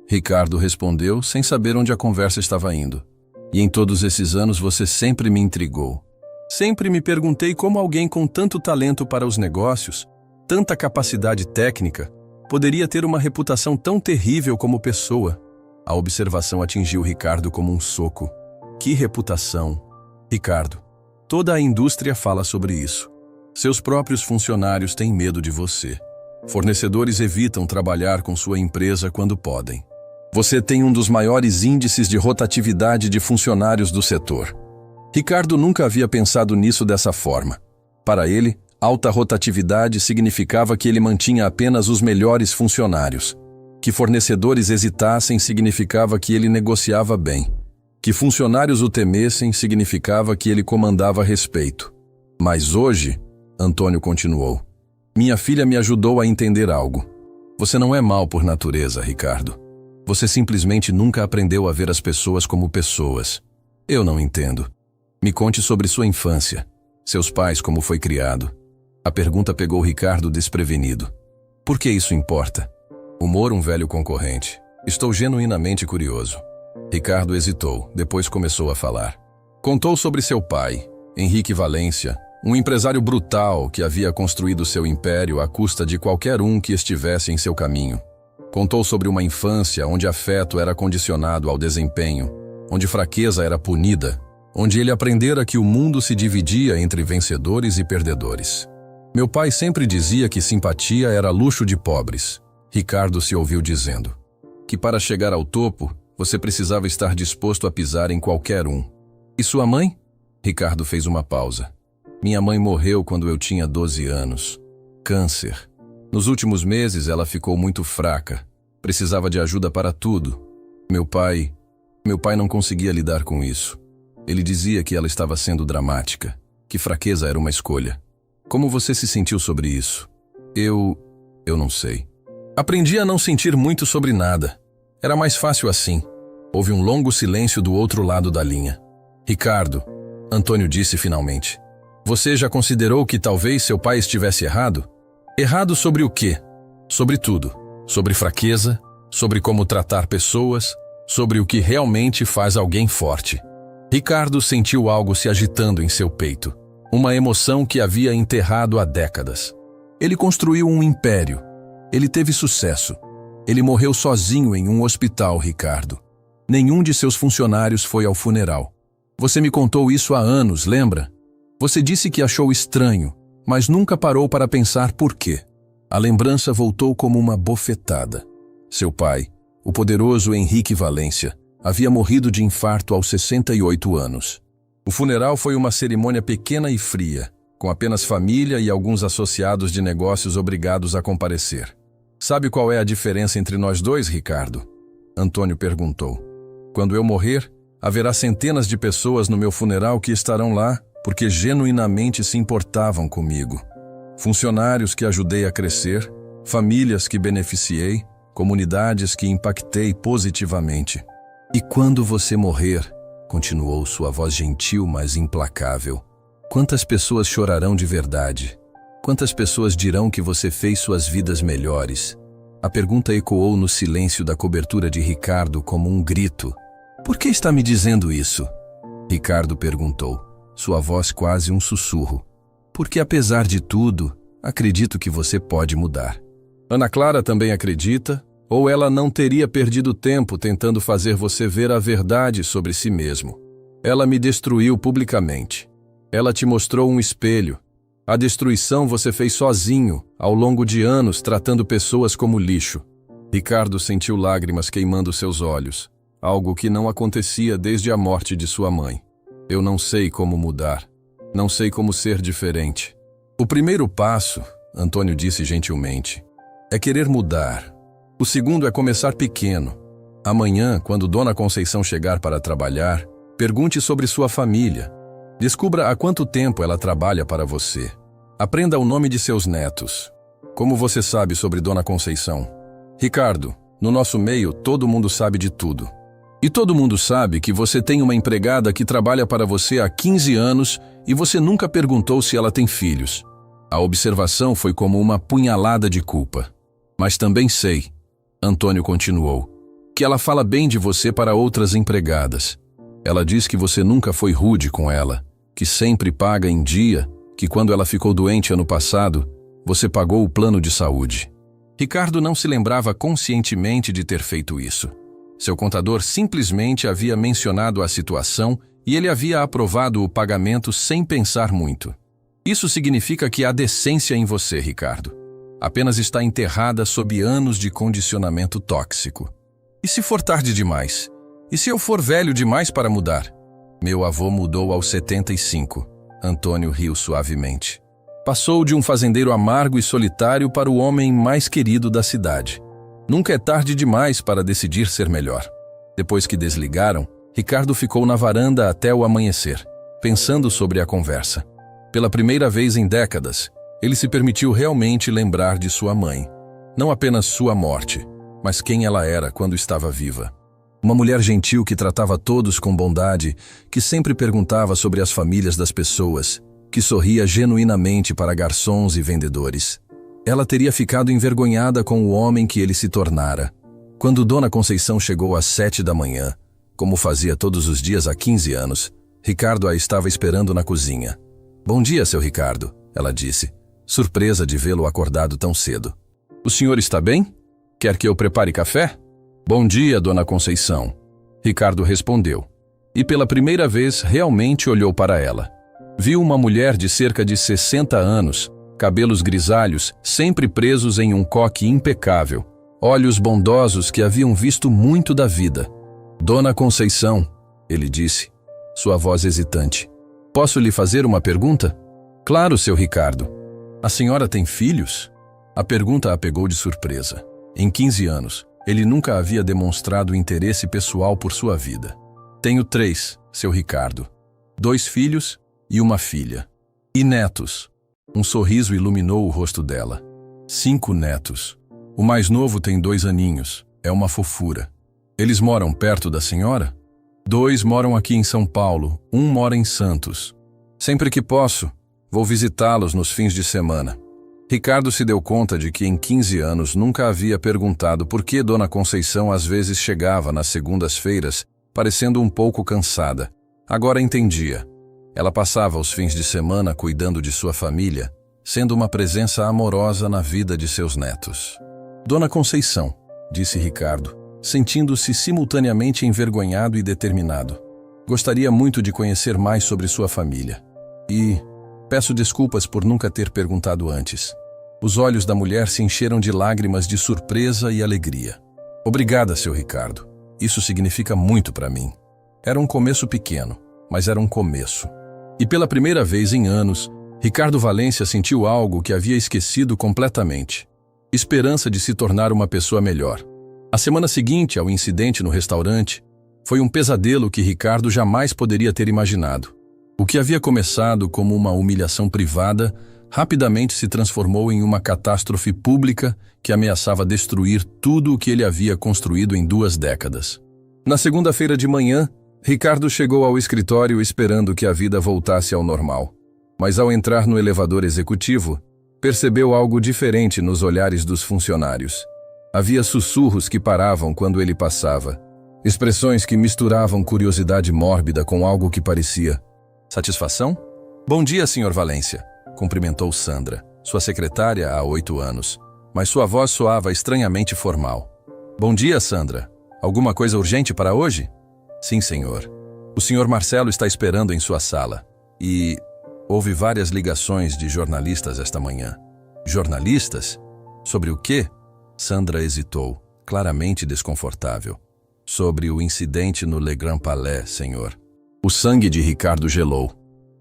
Ricardo respondeu, sem saber onde a conversa estava indo. "E em todos esses anos você sempre me intrigou. Sempre me perguntei como alguém com tanto talento para os negócios, tanta capacidade técnica, poderia ter uma reputação tão terrível como pessoa." A observação atingiu Ricardo como um soco. "Que reputação?" "Ricardo, toda a indústria fala sobre isso. Seus próprios funcionários têm medo de você. Fornecedores evitam trabalhar com sua empresa quando podem. Você tem um dos maiores índices de rotatividade de funcionários do setor. Ricardo nunca havia pensado nisso dessa forma. Para ele, alta rotatividade significava que ele mantinha apenas os melhores funcionários. Que fornecedores hesitassem significava que ele negociava bem. Que funcionários o temessem significava que ele comandava respeito. Mas hoje, Antônio continuou, minha filha me ajudou a entender algo. Você não é mau por natureza, Ricardo. Você simplesmente nunca aprendeu a ver as pessoas como pessoas. Eu não entendo. Me conte sobre sua infância. Seus pais, como foi criado. A pergunta pegou Ricardo desprevenido. Por que isso importa? Humor, um velho concorrente. Estou genuinamente curioso. Ricardo hesitou, depois começou a falar. Contou sobre seu pai, Henrique Valência, um empresário brutal que havia construído seu império à custa de qualquer um que estivesse em seu caminho. Contou sobre uma infância onde afeto era condicionado ao desempenho, onde fraqueza era punida, onde ele aprendera que o mundo se dividia entre vencedores e perdedores. Meu pai sempre dizia que simpatia era luxo de pobres. Ricardo se ouviu dizendo que para chegar ao topo, você precisava estar disposto a pisar em qualquer um. E sua mãe? Ricardo fez uma pausa. Minha mãe morreu quando eu tinha 12 anos. Câncer. Nos últimos meses ela ficou muito fraca. Precisava de ajuda para tudo. Meu pai não conseguia lidar com isso. Ele dizia que ela estava sendo dramática, que fraqueza era uma escolha. Como você se sentiu sobre isso? Eu não sei. Aprendi a não sentir muito sobre nada. Era mais fácil assim. Houve um longo silêncio do outro lado da linha. Ricardo, Antônio disse finalmente. Você já considerou que talvez seu pai estivesse errado? Errado sobre o quê? Sobre tudo. Sobre fraqueza, sobre como tratar pessoas, sobre o que realmente faz alguém forte. Ricardo sentiu algo se agitando em seu peito. Uma emoção que havia enterrado há décadas. Ele construiu um império. Ele teve sucesso. Ele morreu sozinho em um hospital, Ricardo. Nenhum de seus funcionários foi ao funeral. Você me contou isso há anos, lembra? Você disse que achou estranho, mas nunca parou para pensar por quê. A lembrança voltou como uma bofetada. Seu pai, o poderoso Henrique Valência, havia morrido de infarto aos 68 anos. O funeral foi uma cerimônia pequena e fria, com apenas família e alguns associados de negócios obrigados a comparecer. Sabe qual é a diferença entre nós dois, Ricardo? Antônio perguntou. Quando eu morrer, haverá centenas de pessoas no meu funeral que estarão lá porque genuinamente se importavam comigo. Funcionários que ajudei a crescer, famílias que beneficiei, comunidades que impactei positivamente. E quando você morrer, continuou sua voz gentil, mas implacável, quantas pessoas chorarão de verdade? Quantas pessoas dirão que você fez suas vidas melhores? A pergunta ecoou no silêncio da cobertura de Ricardo como um grito. Por que está me dizendo isso? Ricardo perguntou, sua voz quase um sussurro. Porque apesar de tudo, acredito que você pode mudar. Ana Clara também acredita, ou ela não teria perdido tempo tentando fazer você ver a verdade sobre si mesmo. Ela me destruiu publicamente. Ela te mostrou um espelho. A destruição você fez sozinho, ao longo de anos, tratando pessoas como lixo. Ricardo sentiu lágrimas queimando seus olhos, algo que não acontecia desde a morte de sua mãe. Eu não sei como mudar. Não sei como ser diferente. O primeiro passo, Antônio disse gentilmente, é querer mudar. O segundo é começar pequeno. Amanhã, quando Dona Conceição chegar para trabalhar, pergunte sobre sua família. Descubra há quanto tempo ela trabalha para você. Aprenda o nome de seus netos. Como você sabe sobre Dona Conceição? Ricardo, no nosso meio todo mundo sabe de tudo. E todo mundo sabe que você tem uma empregada que trabalha para você há 15 anos e você nunca perguntou se ela tem filhos. A observação foi como uma punhalada de culpa. Mas também sei, Antônio continuou, que ela fala bem de você para outras empregadas. Ela diz que você nunca foi rude com ela, que sempre paga em dia, que quando ela ficou doente ano passado, você pagou o plano de saúde. Ricardo não se lembrava conscientemente de ter feito isso. Seu contador simplesmente havia mencionado a situação e ele havia aprovado o pagamento sem pensar muito. Isso significa que há decência em você, Ricardo. Apenas está enterrada sob anos de condicionamento tóxico. E se for tarde demais? E se eu for velho demais para mudar? Meu avô mudou aos 75. Antônio riu suavemente. Passou de um fazendeiro amargo e solitário para o homem mais querido da cidade. Nunca é tarde demais para decidir ser melhor. Depois que desligaram, Ricardo ficou na varanda até o amanhecer, pensando sobre a conversa. Pela primeira vez em décadas, ele se permitiu realmente lembrar de sua mãe. Não apenas sua morte, mas quem ela era quando estava viva. Uma mulher gentil que tratava todos com bondade, que sempre perguntava sobre as famílias das pessoas, que sorria genuinamente para garçons e vendedores. Ela teria ficado envergonhada com o homem que ele se tornara. Quando Dona Conceição chegou às 7 da manhã, como fazia todos os dias há 15 anos, Ricardo a estava esperando na cozinha. "Bom dia, seu Ricardo", ela disse, surpresa de vê-lo acordado tão cedo. "O senhor está bem? Quer que eu prepare café?" "Bom dia, Dona Conceição", Ricardo respondeu. E pela primeira vez realmente olhou para ela. Viu uma mulher de cerca de 60 anos, cabelos grisalhos, sempre presos em um coque impecável, olhos bondosos que haviam visto muito da vida. "Dona Conceição", ele disse, sua voz hesitante. "Posso lhe fazer uma pergunta?" "Claro, seu Ricardo." "A senhora tem filhos?" A pergunta a pegou de surpresa. Em 15 anos, ele nunca havia demonstrado interesse pessoal por sua vida. "Tenho 3, seu Ricardo. 2 filhos e uma filha. E netos." Um sorriso iluminou o rosto dela. 5 netos. O mais novo tem 2 aninhos. É uma fofura. "Eles moram perto da senhora?" 2 moram aqui em São Paulo, 1 mora em Santos. "Sempre que posso, vou visitá-los nos fins de semana." Ricardo se deu conta de que em 15 anos nunca havia perguntado por que Dona Conceição às vezes chegava nas segundas-feiras, parecendo um pouco cansada. Agora entendia. Ela passava os fins de semana cuidando de sua família, sendo uma presença amorosa na vida de seus netos. "Dona Conceição", disse Ricardo, sentindo-se simultaneamente envergonhado e determinado. "Gostaria muito de conhecer mais sobre sua família. E peço desculpas por nunca ter perguntado antes." Os olhos da mulher se encheram de lágrimas de surpresa e alegria. "Obrigada, seu Ricardo. Isso significa muito para mim." Era um começo pequeno, mas era um começo. E pela primeira vez em anos, Ricardo Valência sentiu algo que havia esquecido completamente. Esperança de se tornar uma pessoa melhor. A semana seguinte ao incidente no restaurante foi um pesadelo que Ricardo jamais poderia ter imaginado. O que havia começado como uma humilhação privada rapidamente se transformou em uma catástrofe pública que ameaçava destruir tudo o que ele havia construído em 2 décadas. Na segunda-feira de manhã, Ricardo chegou ao escritório esperando que a vida voltasse ao normal. Mas ao entrar no elevador executivo, percebeu algo diferente nos olhares dos funcionários. Havia sussurros que paravam quando ele passava, expressões que misturavam curiosidade mórbida com algo que parecia satisfação? "Bom dia, Sr. Valência", cumprimentou Sandra, sua secretária há 8 anos, mas sua voz soava estranhamente formal. "Bom dia, Sandra. Alguma coisa urgente para hoje?" "Sim, senhor. O Sr. Marcelo está esperando em sua sala. E houve várias ligações de jornalistas esta manhã." "Jornalistas? Sobre o quê?" Sandra hesitou, claramente desconfortável. "Sobre o incidente no Le Grand Palais, senhor." O sangue de Ricardo gelou.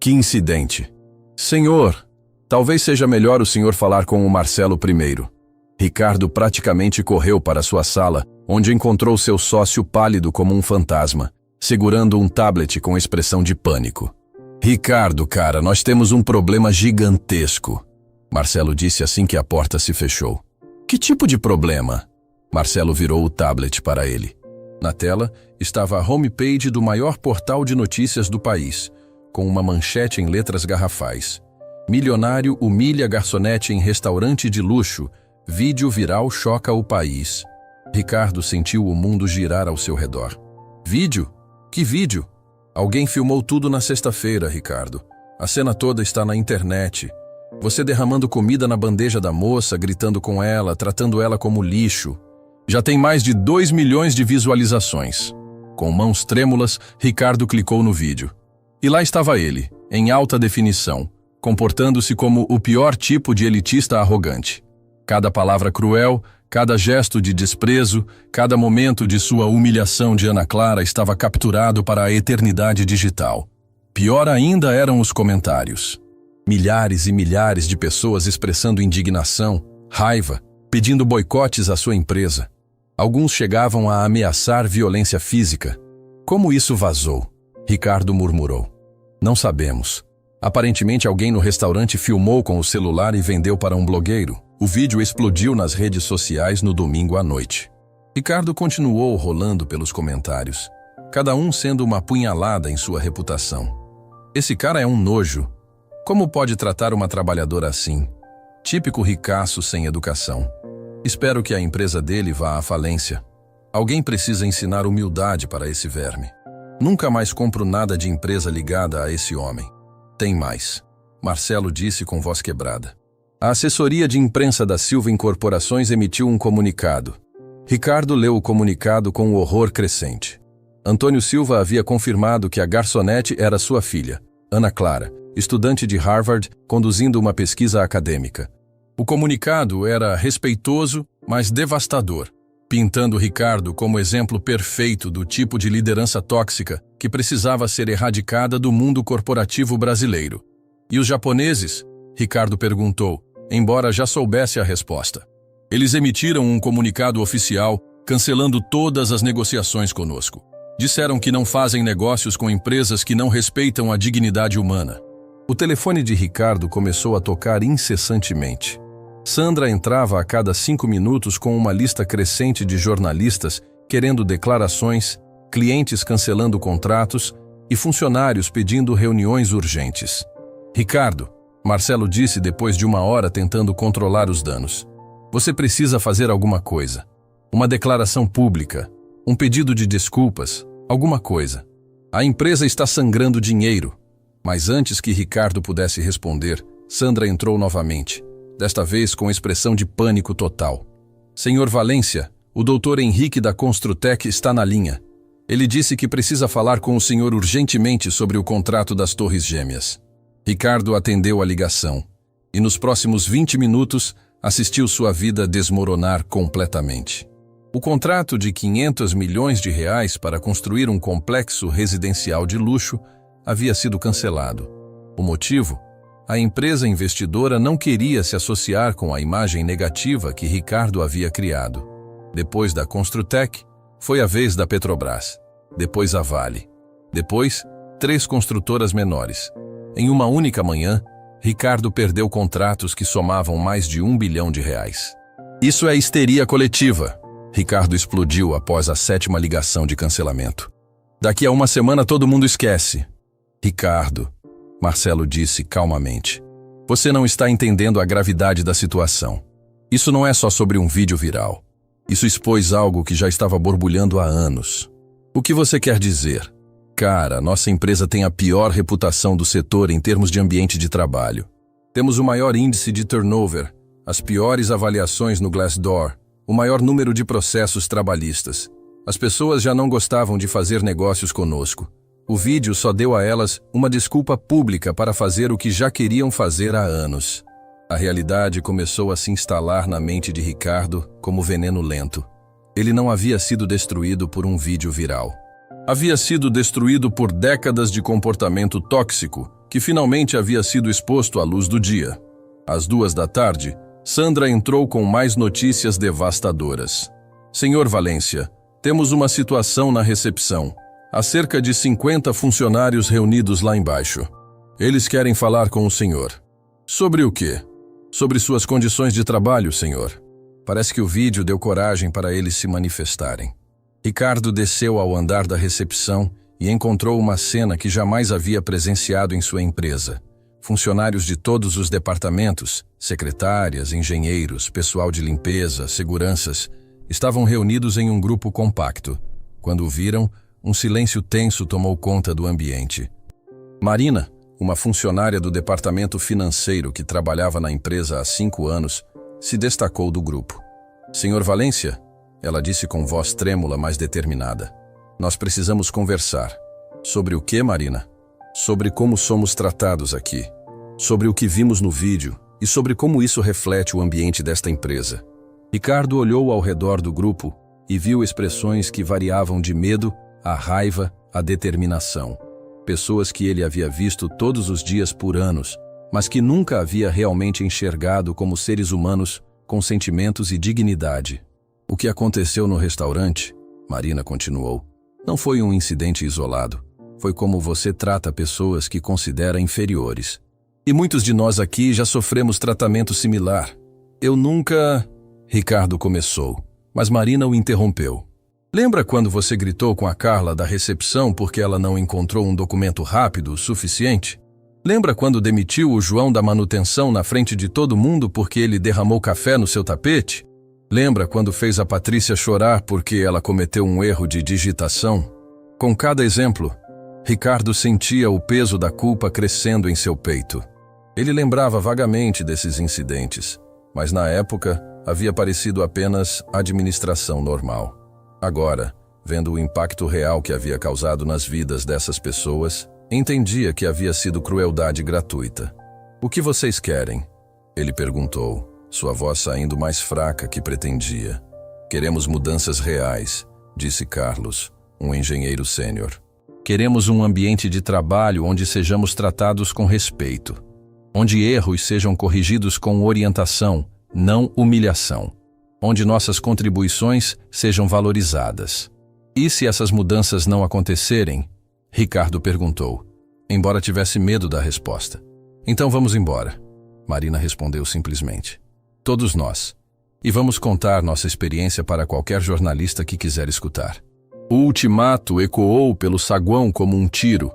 "Que incidente?" "Senhor, talvez seja melhor o senhor falar com o Marcelo primeiro." Ricardo praticamente correu para sua sala, onde encontrou seu sócio pálido como um fantasma, segurando um tablet com expressão de pânico. "Ricardo, cara, nós temos um problema gigantesco", Marcelo disse assim que a porta se fechou. "Que tipo de problema?" Marcelo virou o tablet para ele. Na tela estava a homepage do maior portal de notícias do país, com uma manchete em letras garrafais. "Milionário humilha garçonete em restaurante de luxo. Vídeo viral choca o país." Ricardo sentiu o mundo girar ao seu redor. "Vídeo? Que vídeo?" "Alguém filmou tudo na sexta-feira, Ricardo. A cena toda está na internet. Você derramando comida na bandeja da moça, gritando com ela, tratando ela como lixo. Já tem mais de 2 milhões de visualizações." Com mãos trêmulas, Ricardo clicou no vídeo. E lá estava ele, em alta definição, comportando-se como o pior tipo de elitista arrogante. Cada palavra cruel, cada gesto de desprezo, cada momento de sua humilhação de Ana Clara estava capturado para a eternidade digital. Pior ainda eram os comentários. Milhares e milhares de pessoas expressando indignação, raiva, pedindo boicotes à sua empresa. Alguns chegavam a ameaçar violência física. Como isso vazou? Ricardo murmurou. Não sabemos. Aparentemente alguém no restaurante filmou com o celular e vendeu para um blogueiro. O vídeo explodiu nas redes sociais no domingo à noite. Ricardo continuou rolando pelos comentários, cada um sendo uma punhalada em sua reputação. Esse cara é um nojo. Como pode tratar uma trabalhadora assim? Típico ricaço sem educação. Espero que a empresa dele vá à falência. Alguém precisa ensinar humildade para esse verme. Nunca mais compro nada de empresa ligada a esse homem. Tem mais. Marcelo disse com voz quebrada. A assessoria de imprensa da Silva Incorporações emitiu um comunicado. Ricardo leu o comunicado com horror crescente. Antônio Silva havia confirmado que a garçonete era sua filha, Ana Clara, estudante de Harvard, conduzindo uma pesquisa acadêmica. O comunicado era respeitoso, mas devastador, pintando Ricardo como exemplo perfeito do tipo de liderança tóxica que precisava ser erradicada do mundo corporativo brasileiro. E os japoneses? Ricardo perguntou, embora já soubesse a resposta. Eles emitiram um comunicado oficial cancelando todas as negociações conosco. Disseram que não fazem negócios com empresas que não respeitam a dignidade humana. O telefone de Ricardo começou a tocar incessantemente. Sandra entrava a cada 5 minutos com uma lista crescente de jornalistas querendo declarações, clientes cancelando contratos e funcionários pedindo reuniões urgentes. Ricardo, Marcelo disse depois de 1 hora tentando controlar os danos. Você precisa fazer alguma coisa. Uma declaração pública, um pedido de desculpas, alguma coisa. A empresa está sangrando dinheiro. Mas antes que Ricardo pudesse responder, Sandra entrou novamente, desta vez com expressão de pânico total. Senhor Valência, o Dr. Henrique da Construtec está na linha. Ele disse que precisa falar com o senhor urgentemente sobre o contrato das Torres Gêmeas. Ricardo atendeu a ligação e nos próximos 20 minutos assistiu sua vida desmoronar completamente. O contrato de 500 milhões de reais para construir um complexo residencial de luxo havia sido cancelado. O motivo? A empresa investidora não queria se associar com a imagem negativa que Ricardo havia criado. Depois da Construtec, foi a vez da Petrobras. Depois a Vale. Depois, 3 construtoras menores. Em uma única manhã, Ricardo perdeu contratos que somavam mais de 1 bilhão de reais. Isso é histeria coletiva. Ricardo explodiu após a 7ª ligação de cancelamento. Daqui a 1 semana todo mundo esquece. Ricardo, Marcelo disse calmamente. Você não está entendendo a gravidade da situação. Isso não é só sobre um vídeo viral. Isso expôs algo que já estava borbulhando há anos. O que você quer dizer? Cara, nossa empresa tem a pior reputação do setor em termos de ambiente de trabalho. Temos o maior índice de turnover, as piores avaliações no Glassdoor, o maior número de processos trabalhistas. As pessoas já não gostavam de fazer negócios conosco. O vídeo só deu a elas uma desculpa pública para fazer o que já queriam fazer há anos. A realidade começou a se instalar na mente de Ricardo como veneno lento. Ele não havia sido destruído por um vídeo viral. Havia sido destruído por décadas de comportamento tóxico, que finalmente havia sido exposto à luz do dia. Às 2 da tarde, Sandra entrou com mais notícias devastadoras. Senhor Valência, temos uma situação na recepção. Há cerca de 50 funcionários reunidos lá embaixo. Eles querem falar com o senhor. Sobre o quê? Sobre suas condições de trabalho, senhor. Parece que o vídeo deu coragem para eles se manifestarem. Ricardo desceu ao andar da recepção e encontrou uma cena que jamais havia presenciado em sua empresa. Funcionários de todos os departamentos, secretárias, engenheiros, pessoal de limpeza, seguranças, estavam reunidos em um grupo compacto. Quando o viram, um silêncio tenso tomou conta do ambiente. Marina, uma funcionária do departamento financeiro que trabalhava na empresa há 5 anos, se destacou do grupo. Senhor Valência, ela disse com voz trêmula, mas determinada. Nós precisamos conversar. Sobre o que, Marina? Sobre como somos tratados aqui. Sobre o que vimos no vídeo. e sobre como isso reflete o ambiente desta empresa. Ricardo olhou ao redor do grupo e viu expressões que variavam de medo à raiva à determinação. Pessoas que ele havia visto todos os dias por anos, mas que nunca havia realmente enxergado como seres humanos com sentimentos e dignidade. O que aconteceu no restaurante, Marina continuou, não foi um incidente isolado. Foi como você trata pessoas que considera inferiores. E muitos de nós aqui já sofremos tratamento similar. Eu nunca... Ricardo começou, mas Marina o interrompeu. Lembra quando você gritou com a Carla da recepção porque ela não encontrou um documento rápido o suficiente? Lembra quando demitiu o João da manutenção na frente de todo mundo porque ele derramou café no seu tapete? Lembra quando fez a Patrícia chorar porque ela cometeu um erro de digitação? Com cada exemplo, Ricardo sentia o peso da culpa crescendo em seu peito. Ele lembrava vagamente desses incidentes, mas na época havia parecido apenas administração normal. Agora, vendo o impacto real que havia causado nas vidas dessas pessoas, entendia que havia sido crueldade gratuita. "O que vocês querem?" ele perguntou, sua voz saindo mais fraca que pretendia. "Queremos mudanças reais", disse Carlos, um engenheiro sênior. "Queremos um ambiente de trabalho onde sejamos tratados com respeito, onde erros sejam corrigidos com orientação, não humilhação, onde nossas contribuições sejam valorizadas." "E se essas mudanças não acontecerem?" Ricardo perguntou, embora tivesse medo da resposta. "Então vamos embora", Marina respondeu simplesmente. "Todos nós. E vamos contar nossa experiência para qualquer jornalista que quiser escutar." O ultimato ecoou pelo saguão como um tiro.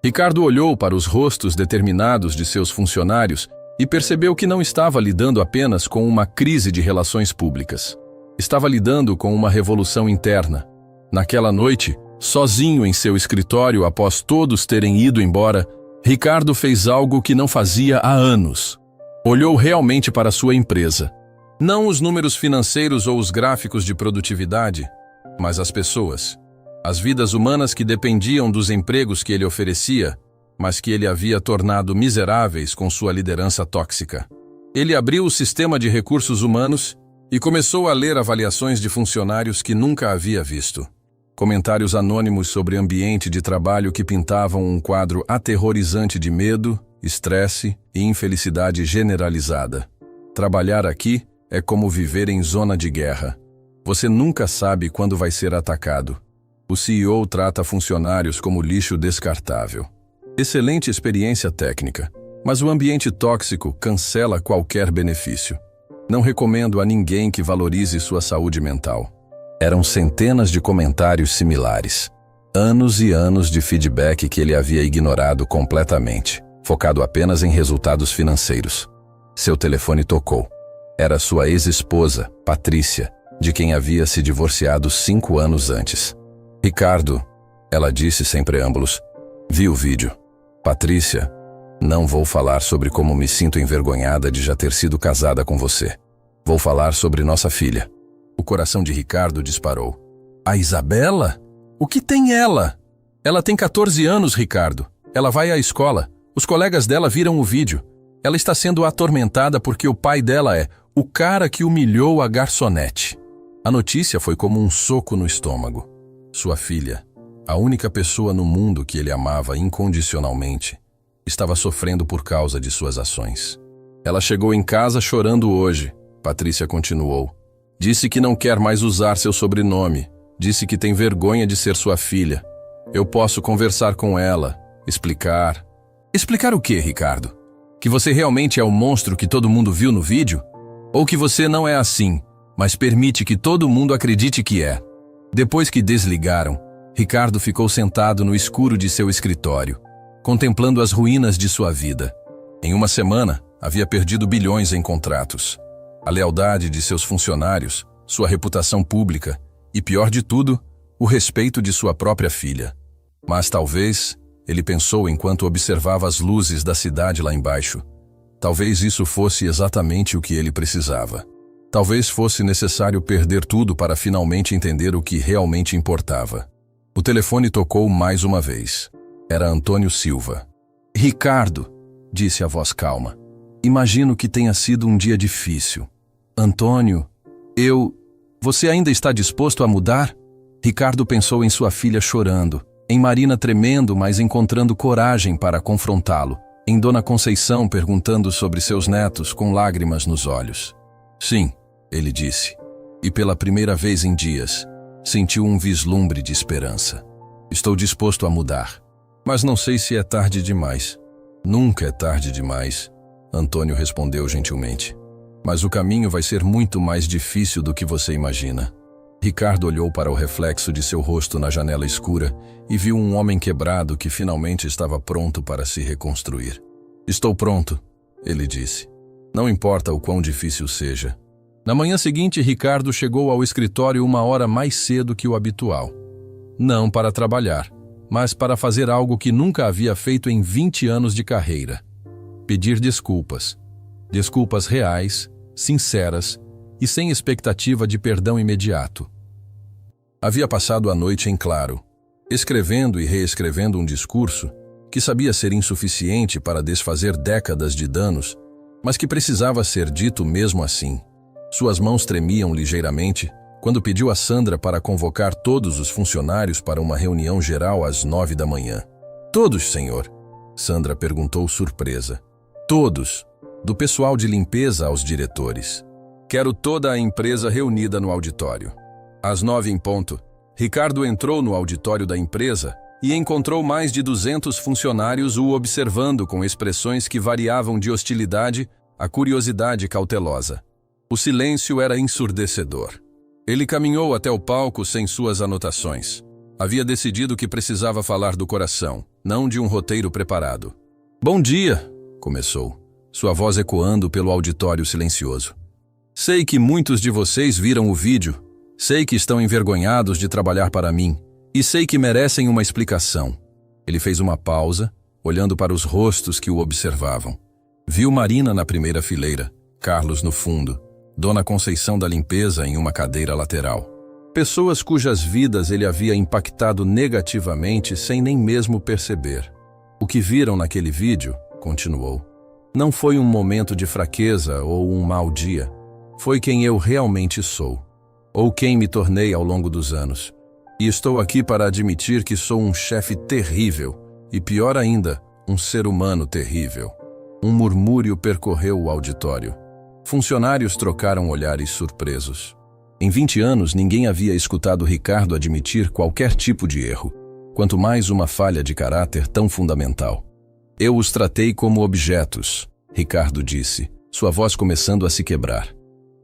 Ricardo olhou para os rostos determinados de seus funcionários e percebeu que não estava lidando apenas com uma crise de relações públicas. Estava lidando com uma revolução interna. Naquela noite, sozinho em seu escritório após todos terem ido embora, Ricardo fez algo que não fazia há anos. Olhou realmente para sua empresa. Não os números financeiros ou os gráficos de produtividade, mas as pessoas. As vidas humanas que dependiam dos empregos que ele oferecia, mas que ele havia tornado miseráveis com sua liderança tóxica. Ele abriu o sistema de recursos humanos e começou a ler avaliações de funcionários que nunca havia visto. Comentários anônimos sobre ambiente de trabalho que pintavam um quadro aterrorizante de medo, estresse e infelicidade generalizada. Trabalhar aqui é como viver em zona de guerra. Você nunca sabe quando vai ser atacado. O CEO trata funcionários como lixo descartável. Excelente experiência técnica, mas o ambiente tóxico cancela qualquer benefício. Não recomendo a ninguém que valorize sua saúde mental. Eram centenas de comentários similares. Anos e anos de feedback que ele havia ignorado completamente, focado apenas em resultados financeiros. Seu telefone tocou. Era sua ex-esposa, Patrícia, de quem havia se divorciado 5 anos antes. "Ricardo", ela disse sem preâmbulos, "vi o vídeo. Patrícia, não vou falar sobre como me sinto envergonhada de já ter sido casada com você. Vou falar sobre nossa filha." O coração de Ricardo disparou. "A Isabela? O que tem ela?" "Ela tem 14 anos, Ricardo. Ela vai à escola. Os colegas dela viram o vídeo. Ela está sendo atormentada porque o pai dela é o cara que humilhou a garçonete." A notícia foi como um soco no estômago. Sua filha, a única pessoa no mundo que ele amava incondicionalmente, estava sofrendo por causa de suas ações. "Ela chegou em casa chorando hoje", Patrícia continuou. "Disse que não quer mais usar seu sobrenome. Disse que tem vergonha de ser sua filha. Eu posso conversar com ela, explicar." "Explicar o quê, Ricardo? Que você realmente é o monstro que todo mundo viu no vídeo? Ou que você não é assim, mas permite que todo mundo acredite que é?" Depois que desligaram, Ricardo ficou sentado no escuro de seu escritório, contemplando as ruínas de sua vida. Em uma semana, havia perdido bilhões em contratos. A lealdade de seus funcionários, sua reputação pública e, pior de tudo, o respeito de sua própria filha. Mas talvez, ele pensou enquanto observava as luzes da cidade lá embaixo, talvez isso fosse exatamente o que ele precisava. Talvez fosse necessário perder tudo para finalmente entender o que realmente importava. O telefone tocou mais uma vez. Era Antônio Silva. "Ricardo", disse a voz calma. Imagino que tenha sido um dia difícil. Antônio, Você ainda está disposto a mudar? Ricardo pensou em sua filha chorando, em Marina tremendo, mas encontrando coragem para confrontá-lo, em Dona Conceição perguntando sobre seus netos com lágrimas nos olhos. Sim, ele disse, e pela primeira vez em dias, sentiu um vislumbre de esperança. Estou disposto a mudar, mas não sei se é tarde demais. Nunca é tarde demais, Antônio respondeu gentilmente. Mas o caminho vai ser muito mais difícil do que você imagina. Ricardo olhou para o reflexo de seu rosto na janela escura e viu um homem quebrado que finalmente estava pronto para se reconstruir. Estou pronto, ele disse. Não importa o quão difícil seja. Na manhã seguinte, Ricardo chegou ao escritório 1 hora mais cedo que o habitual. Não para trabalhar, mas para fazer algo que nunca havia feito em 20 anos de carreira. Pedir desculpas. Desculpas reais, sinceras e sem expectativa de perdão imediato. Havia passado a noite em claro, escrevendo e reescrevendo um discurso que sabia ser insuficiente para desfazer décadas de danos, mas que precisava ser dito mesmo assim. Suas mãos tremiam ligeiramente quando pediu a Sandra para convocar todos os funcionários para uma reunião geral às 9 da manhã. Todos, senhor? Sandra perguntou surpresa. Todos, do pessoal de limpeza aos diretores. Quero toda a empresa reunida no auditório. Às 9 em ponto, Ricardo entrou no auditório da empresa e encontrou mais de 200 funcionários o observando com expressões que variavam de hostilidade a curiosidade cautelosa. O silêncio era ensurdecedor. Ele caminhou até o palco sem suas anotações. Havia decidido que precisava falar do coração, não de um roteiro preparado. Bom dia, começou, sua voz ecoando pelo auditório silencioso. Sei que muitos de vocês viram o vídeo, sei que estão envergonhados de trabalhar para mim, e sei que merecem uma explicação. Ele fez uma pausa, olhando para os rostos que o observavam. Viu Marina na primeira fileira, Carlos no fundo, Dona Conceição da limpeza em uma cadeira lateral. Pessoas cujas vidas ele havia impactado negativamente sem nem mesmo perceber. O que viram naquele vídeo, continuou, não foi um momento de fraqueza ou um mau dia. Foi quem eu realmente sou, ou quem me tornei ao longo dos anos. E estou aqui para admitir que sou um chefe terrível, e pior ainda, um ser humano terrível. Um murmúrio percorreu o auditório. Funcionários trocaram olhares surpresos. Em 20 anos, ninguém havia escutado Ricardo admitir qualquer tipo de erro, quanto mais uma falha de caráter tão fundamental. Eu os tratei como objetos, Ricardo disse, sua voz começando a se quebrar.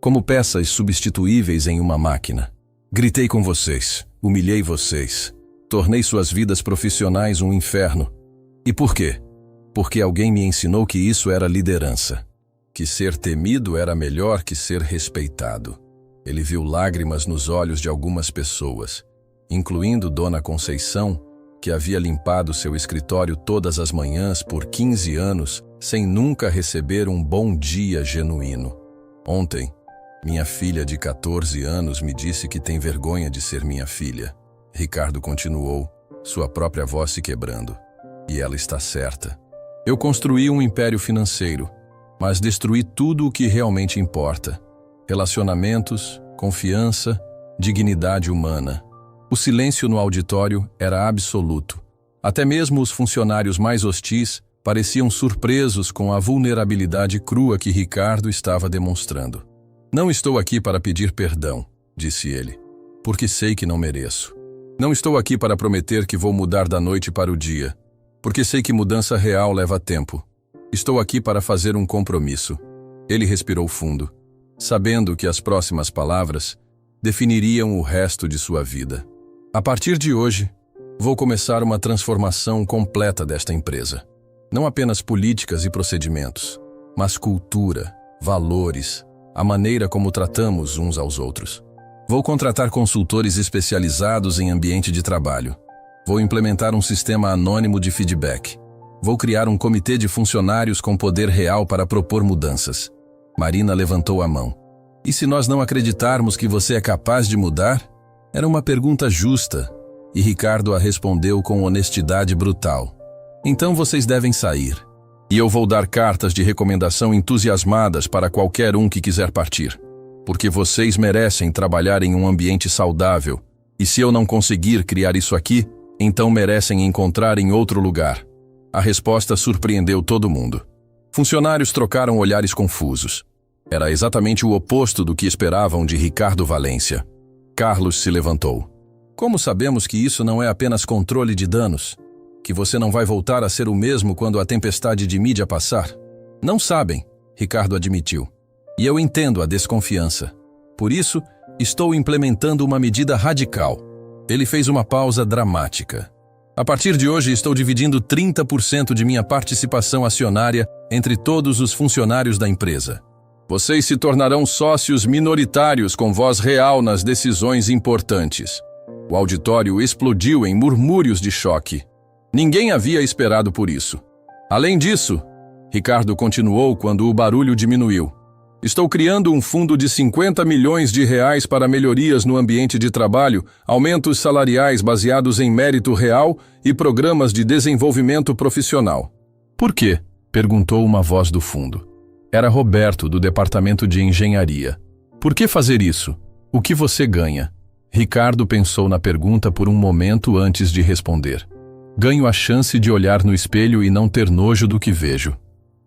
Como peças substituíveis em uma máquina. Gritei com vocês, humilhei vocês, tornei suas vidas profissionais um inferno. E por quê? Porque alguém me ensinou que isso era liderança. Que ser temido era melhor que ser respeitado. Ele viu lágrimas nos olhos de algumas pessoas, incluindo Dona Conceição, que havia limpado seu escritório todas as manhãs por 15 anos, sem nunca receber um bom dia genuíno. Ontem, minha filha de 14 anos me disse que tem vergonha de ser minha filha. Ricardo continuou, sua própria voz se quebrando. E ela está certa. Eu construí um império financeiro, mas destruí tudo o que realmente importa. Relacionamentos, confiança, dignidade humana. O silêncio no auditório era absoluto. Até mesmo os funcionários mais hostis pareciam surpresos com a vulnerabilidade crua que Ricardo estava demonstrando. Não estou aqui para pedir perdão, disse ele, porque sei que não mereço. Não estou aqui para prometer que vou mudar da noite para o dia, porque sei que mudança real leva tempo. Estou aqui para fazer um compromisso. Ele respirou fundo, sabendo que as próximas palavras definiriam o resto de sua vida. A partir de hoje, vou começar uma transformação completa desta empresa. Não apenas políticas e procedimentos, mas cultura, valores, a maneira como tratamos uns aos outros. Vou contratar consultores especializados em ambiente de trabalho. Vou implementar um sistema anônimo de feedback. Vou criar um comitê de funcionários com poder real para propor mudanças. Marina levantou a mão. E se nós não acreditarmos que você é capaz de mudar? Era uma pergunta justa, e Ricardo a respondeu com honestidade brutal. Então vocês devem sair. E eu vou dar cartas de recomendação entusiasmadas para qualquer um que quiser partir. Porque vocês merecem trabalhar em um ambiente saudável. E se eu não conseguir criar isso aqui, então merecem encontrar em outro lugar. A resposta surpreendeu todo mundo. Funcionários trocaram olhares confusos. Era exatamente o oposto do que esperavam de Ricardo Valência. Carlos se levantou. Como sabemos que isso não é apenas controle de danos? Que você não vai voltar a ser o mesmo quando a tempestade de mídia passar? Não sabem, Ricardo admitiu. E eu entendo a desconfiança. Por isso, estou implementando uma medida radical. Ele fez uma pausa dramática. A partir de hoje, estou dividindo 30% de minha participação acionária entre todos os funcionários da empresa. Vocês se tornarão sócios minoritários com voz real nas decisões importantes. O auditório explodiu em murmúrios de choque. Ninguém havia esperado por isso. Além disso, Ricardo continuou quando o barulho diminuiu. Estou criando um fundo de 50 milhões de reais para melhorias no ambiente de trabalho, aumentos salariais baseados em mérito real e programas de desenvolvimento profissional. Por quê? Perguntou uma voz do fundo. Era Roberto, do departamento de engenharia. Por que fazer isso? O que você ganha? Ricardo pensou na pergunta por um momento antes de responder. Ganho a chance de olhar no espelho e não ter nojo do que vejo.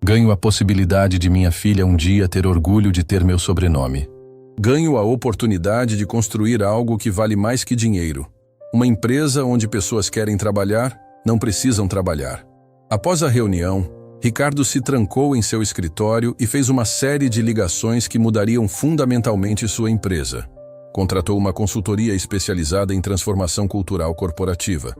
Ganho a possibilidade de minha filha um dia ter orgulho de ter meu sobrenome. Ganho a oportunidade de construir algo que vale mais que dinheiro. Uma empresa onde pessoas querem trabalhar, não precisam trabalhar. Após a reunião, Ricardo se trancou em seu escritório e fez uma série de ligações que mudariam fundamentalmente sua empresa. Contratou uma consultoria especializada em transformação cultural corporativa.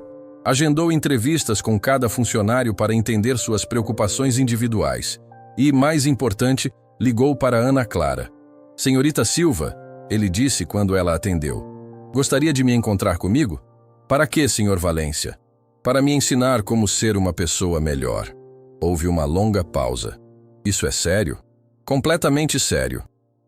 Agendou entrevistas com cada funcionário para entender suas preocupações individuais. E, mais importante, ligou para Ana Clara. Senhorita Silva, ele disse quando ela atendeu. Gostaria de me encontrar comigo? Para quê, senhor Valência? Para me ensinar como ser uma pessoa melhor. Houve uma longa pausa. Isso é sério? Completamente sério.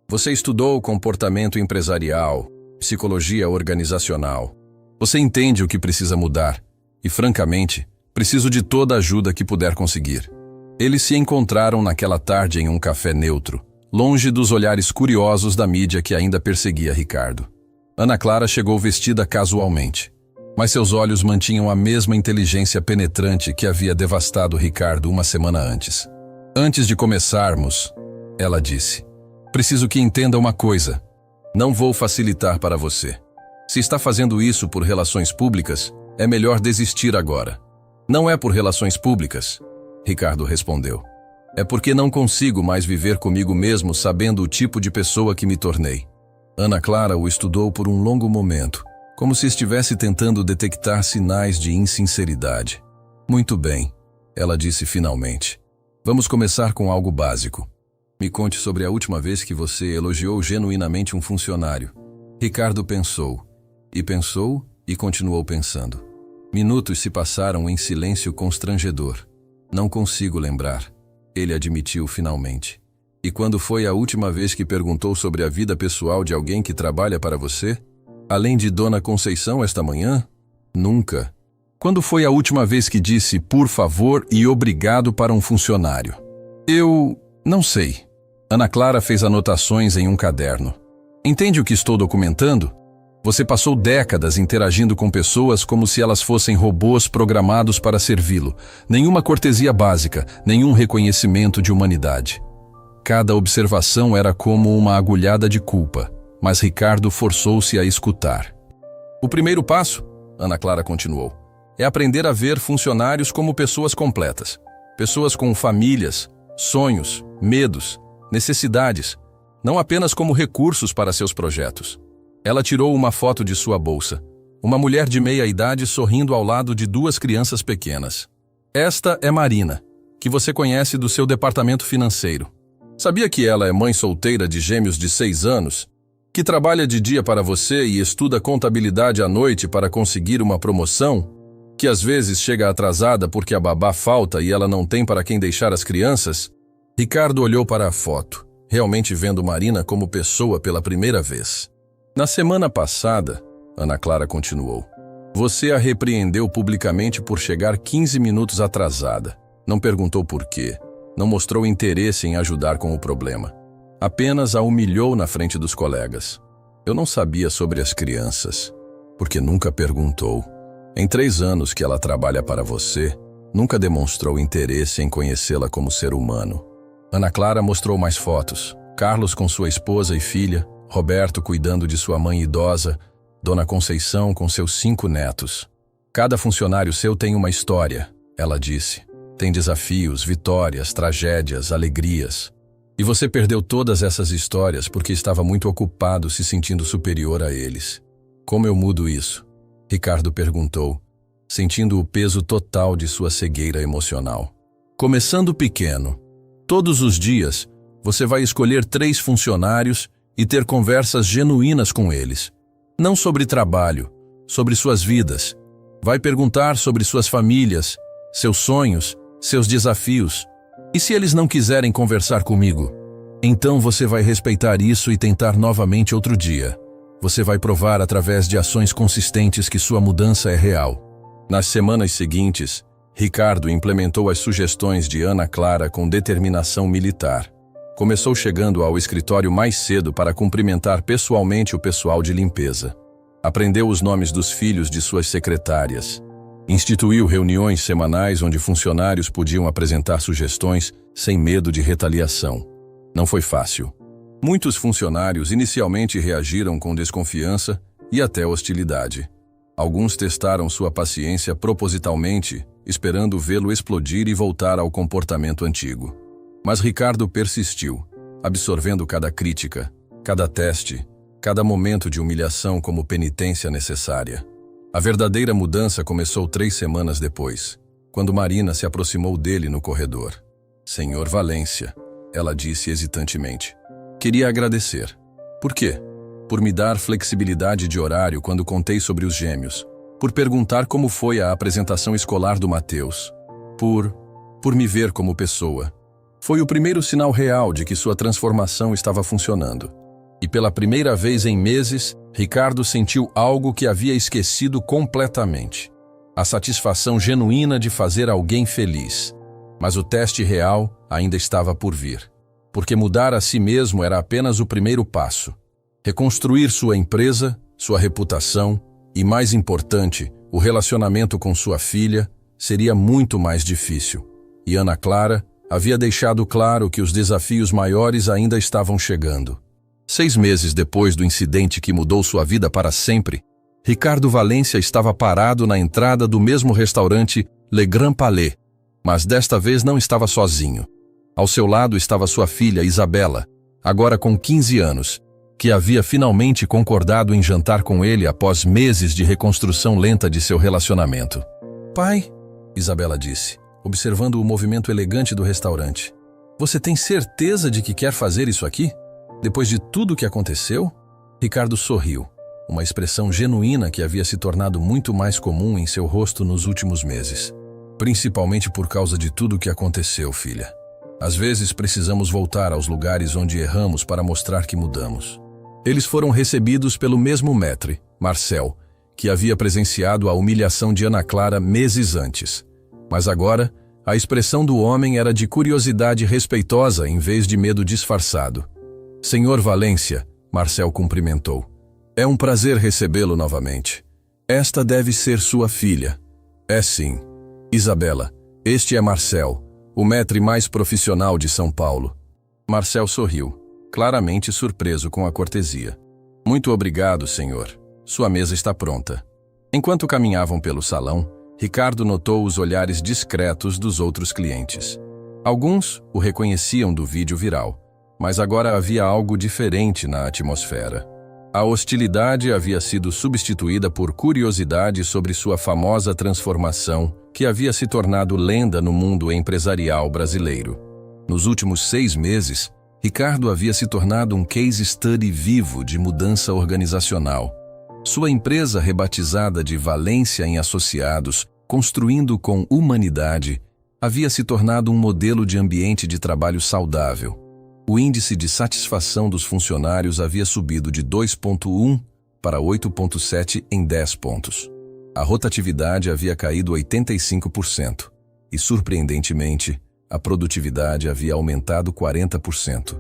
Você estudou comportamento empresarial, psicologia organizacional. Você entende o que precisa mudar. E, francamente, preciso de toda a ajuda que puder conseguir. Eles se encontraram naquela tarde em um café neutro, longe dos olhares curiosos da mídia que ainda perseguia Ricardo. Ana Clara chegou vestida casualmente, mas seus olhos mantinham a mesma inteligência penetrante que havia devastado Ricardo uma semana antes. Antes de começarmos, ela disse, preciso que entenda uma coisa. Não vou facilitar para você. Se está fazendo isso por relações públicas, é melhor desistir agora. Não é por relações públicas, Ricardo respondeu. É porque não consigo mais viver comigo mesmo sabendo o tipo de pessoa que me tornei. Ana Clara o estudou por um longo momento, como se estivesse tentando detectar sinais de insinceridade. Muito bem, ela disse finalmente. Vamos começar com algo básico. Me conte sobre a última vez que você elogiou genuinamente um funcionário. Ricardo pensou e continuou pensando. Minutos se passaram em silêncio constrangedor. Não consigo lembrar, ele admitiu finalmente. E quando foi a última vez que perguntou sobre a vida pessoal de alguém que trabalha para você? Além de Dona Conceição esta manhã? Nunca. Quando foi a última vez que disse por favor e obrigado para um funcionário? Eu não sei. Ana Clara fez anotações em um caderno. Entende o que estou documentando? Você passou décadas interagindo com pessoas como se elas fossem robôs programados para servi-lo. Nenhuma cortesia básica, nenhum reconhecimento de humanidade. Cada observação era como uma agulhada de culpa, mas Ricardo forçou-se a escutar. O primeiro passo, Ana Clara continuou, é aprender a ver funcionários como pessoas completas. Pessoas com famílias, sonhos, medos, necessidades, não apenas como recursos para seus projetos. Ela tirou uma foto de sua bolsa. Uma mulher de meia idade sorrindo ao lado de duas crianças pequenas. Esta é Marina, que você conhece do seu departamento financeiro. Sabia que ela é mãe solteira de gêmeos de 6 anos? Que trabalha de dia para você e estuda contabilidade à noite para conseguir uma promoção? Que às vezes chega atrasada porque a babá falta e ela não tem para quem deixar as crianças? Ricardo olhou para a foto, realmente vendo Marina como pessoa pela primeira vez. Na semana passada, Ana Clara continuou, você a repreendeu publicamente por chegar 15 minutos atrasada. Não perguntou por quê. Não mostrou interesse em ajudar com o problema. Apenas a humilhou na frente dos colegas. Eu não sabia sobre as crianças, porque nunca perguntou. Em 3 anos que ela trabalha para você, nunca demonstrou interesse em conhecê-la como ser humano. Ana Clara mostrou mais fotos. Carlos com sua esposa e filha, Roberto cuidando de sua mãe idosa, Dona Conceição com seus 5 netos. Cada funcionário seu tem uma história, ela disse. Tem desafios, vitórias, tragédias, alegrias. E você perdeu todas essas histórias porque estava muito ocupado se sentindo superior a eles. Como eu mudo isso? Ricardo perguntou, sentindo o peso total de sua cegueira emocional. Começando pequeno. Todos os dias, você vai escolher 3 funcionários e ter conversas genuínas com eles. Não sobre trabalho, sobre suas vidas. Vai perguntar sobre suas famílias, seus sonhos, seus desafios. E se eles não quiserem conversar comigo? Então você vai respeitar isso e tentar novamente outro dia. Você vai provar através de ações consistentes que sua mudança é real. Nas semanas seguintes, Ricardo implementou as sugestões de Ana Clara com determinação militar. Começou chegando ao escritório mais cedo para cumprimentar pessoalmente o pessoal de limpeza. Aprendeu os nomes dos filhos de suas secretárias. Instituiu reuniões semanais onde funcionários podiam apresentar sugestões sem medo de retaliação. Não foi fácil. Muitos funcionários inicialmente reagiram com desconfiança e até hostilidade. Alguns testaram sua paciência propositalmente, esperando vê-lo explodir e voltar ao comportamento antigo. Mas Ricardo persistiu, absorvendo cada crítica, cada teste, cada momento de humilhação como penitência necessária. A verdadeira mudança começou 3 semanas depois, quando Marina se aproximou dele no corredor. Senhor Valência, ela disse hesitantemente. Queria agradecer. Por quê? Por me dar flexibilidade de horário quando contei sobre os gêmeos. Por perguntar como foi a apresentação escolar do Mateus. Por me ver como pessoa. Foi o primeiro sinal real de que sua transformação estava funcionando. E pela primeira vez em meses, Ricardo sentiu algo que havia esquecido completamente. A satisfação genuína de fazer alguém feliz. Mas o teste real ainda estava por vir. Porque mudar a si mesmo era apenas o primeiro passo. Reconstruir sua empresa, sua reputação e, mais importante, o relacionamento com sua filha seria muito mais difícil. E Ana Clara havia deixado claro que os desafios maiores ainda estavam chegando. 6 meses depois do incidente que mudou sua vida para sempre, Ricardo Valência estava parado na entrada do mesmo restaurante Le Grand Palais, mas desta vez não estava sozinho. Ao seu lado estava sua filha Isabela, agora com 15 anos, que havia finalmente concordado em jantar com ele após meses de reconstrução lenta de seu relacionamento. "Pai", Isabela disse, observando o movimento elegante do restaurante, "você tem certeza de que quer fazer isso aqui? Depois de tudo o que aconteceu?" Ricardo sorriu, uma expressão genuína que havia se tornado muito mais comum em seu rosto nos últimos meses. "Principalmente por causa de tudo o que aconteceu, filha. Às vezes precisamos voltar aos lugares onde erramos para mostrar que mudamos." Eles foram recebidos pelo mesmo maître, Marcel, que havia presenciado a humilhação de Ana Clara meses antes. Mas agora, a expressão do homem era de curiosidade respeitosa em vez de medo disfarçado. "Senhor Valência", Marcel cumprimentou. "É um prazer recebê-lo novamente. Esta deve ser sua filha." "É sim. Isabela, este é Marcel, o maître mais profissional de São Paulo." Marcel sorriu, claramente surpreso com a cortesia. "Muito obrigado, senhor. Sua mesa está pronta." Enquanto caminhavam pelo salão, Ricardo notou os olhares discretos dos outros clientes. Alguns o reconheciam do vídeo viral, mas agora havia algo diferente na atmosfera. A hostilidade havia sido substituída por curiosidade sobre sua famosa transformação, que havia se tornado lenda no mundo empresarial brasileiro. Nos últimos 6 meses, Ricardo havia se tornado um case study vivo de mudança organizacional. Sua empresa, rebatizada de Valência em Associados, construindo com humanidade, havia se tornado um modelo de ambiente de trabalho saudável. O índice de satisfação dos funcionários havia subido de 2,1 para 8,7 em 10 pontos. A rotatividade havia caído 85%. E, surpreendentemente, a produtividade havia aumentado 40%.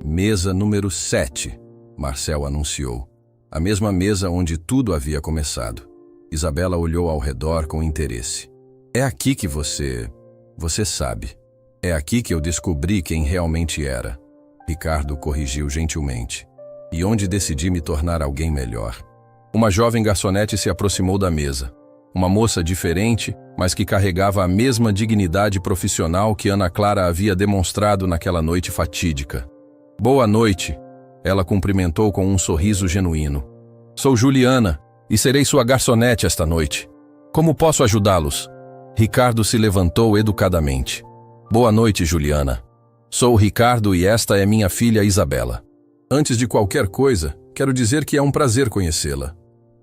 Mesa número 7, Marcel anunciou. A mesma mesa onde tudo havia começado. Isabela olhou ao redor com interesse. É aqui que você sabe. É aqui que eu descobri quem realmente era. Ricardo corrigiu gentilmente. E onde decidi me tornar alguém melhor. Uma jovem garçonete se aproximou da mesa. Uma moça diferente, mas que carregava a mesma dignidade profissional que Ana Clara havia demonstrado naquela noite fatídica. Boa noite, ela cumprimentou com um sorriso genuíno. Sou Juliana e serei sua garçonete esta noite. Como posso ajudá-los? Ricardo se levantou educadamente. Boa noite, Juliana. Sou o Ricardo e esta é minha filha Isabela. Antes de qualquer coisa, quero dizer que é um prazer conhecê-la.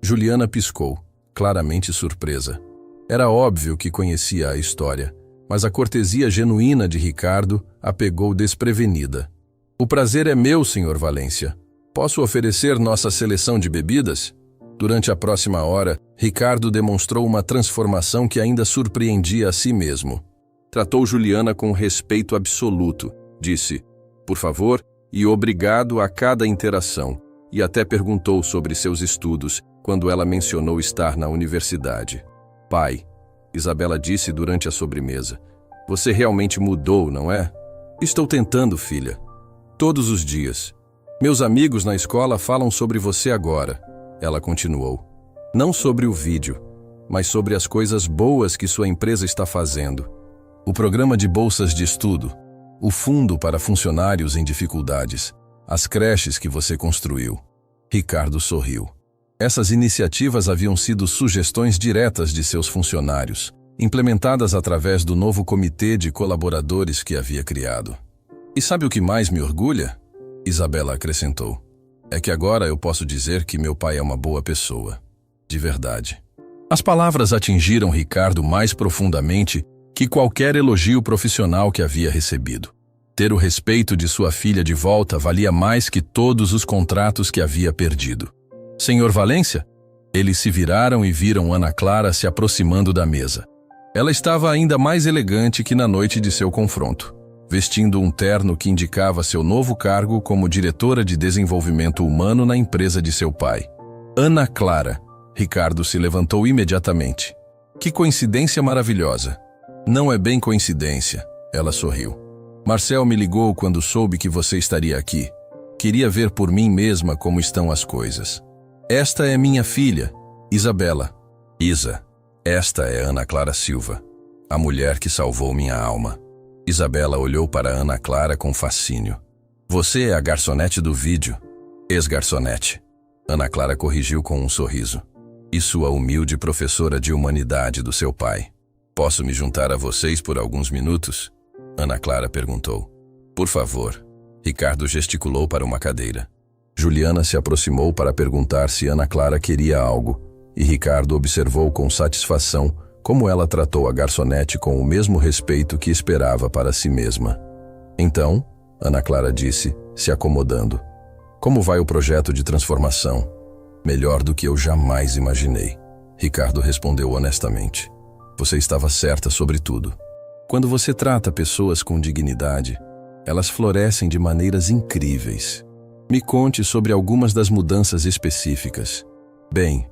Juliana piscou, claramente surpresa. Era óbvio que conhecia a história, mas a cortesia genuína de Ricardo a pegou desprevenida. O prazer é meu, Sr. Valência. Posso oferecer nossa seleção de bebidas? Durante a próxima hora, Ricardo demonstrou uma transformação que ainda surpreendia a si mesmo. Tratou Juliana com respeito absoluto. Disse, por favor, e obrigado a cada interação, e até perguntou sobre seus estudos, quando ela mencionou estar na universidade. Pai, Isabela disse durante a sobremesa, você realmente mudou, não é? Estou tentando, filha. Todos os dias. Meus amigos na escola falam sobre você agora, ela continuou. Não sobre o vídeo, mas sobre as coisas boas que sua empresa está fazendo. O programa de bolsas de estudo, o fundo para funcionários em dificuldades, as creches que você construiu. Ricardo sorriu. Essas iniciativas haviam sido sugestões diretas de seus funcionários, implementadas através do novo comitê de colaboradores que havia criado. E sabe o que mais me orgulha? Isabela acrescentou. É que agora eu posso dizer que meu pai é uma boa pessoa. De verdade. As palavras atingiram Ricardo mais profundamente que qualquer elogio profissional que havia recebido. Ter o respeito de sua filha de volta valia mais que todos os contratos que havia perdido. Senhor Valência? Eles se viraram e viram Ana Clara se aproximando da mesa. Ela estava ainda mais elegante que na noite de seu confronto, vestindo um terno que indicava seu novo cargo como diretora de desenvolvimento humano na empresa de seu pai. Ana Clara. Ricardo se levantou imediatamente. Que coincidência maravilhosa. Não é bem coincidência, ela sorriu. Marcel me ligou quando soube que você estaria aqui. Queria ver por mim mesma como estão as coisas. Esta é minha filha, Isabela. Isa, esta é Ana Clara Silva, a mulher que salvou minha alma. Isabela olhou para Ana Clara com fascínio. Você é a garçonete do vídeo. Ex-garçonete. Ana Clara corrigiu com um sorriso. E sua humilde professora de humanidade do seu pai. Posso me juntar a vocês por alguns minutos? Ana Clara perguntou. Por favor. Ricardo gesticulou para uma cadeira. Juliana se aproximou para perguntar se Ana Clara queria algo, e Ricardo observou com satisfação como ela tratou a garçonete com o mesmo respeito que esperava para si mesma. Então, Ana Clara disse, se acomodando. Como vai o projeto de transformação? Melhor do que eu jamais imaginei. Ricardo respondeu honestamente. Você estava certa sobre tudo. Quando você trata pessoas com dignidade, elas florescem de maneiras incríveis. Me conte sobre algumas das mudanças específicas. Bem,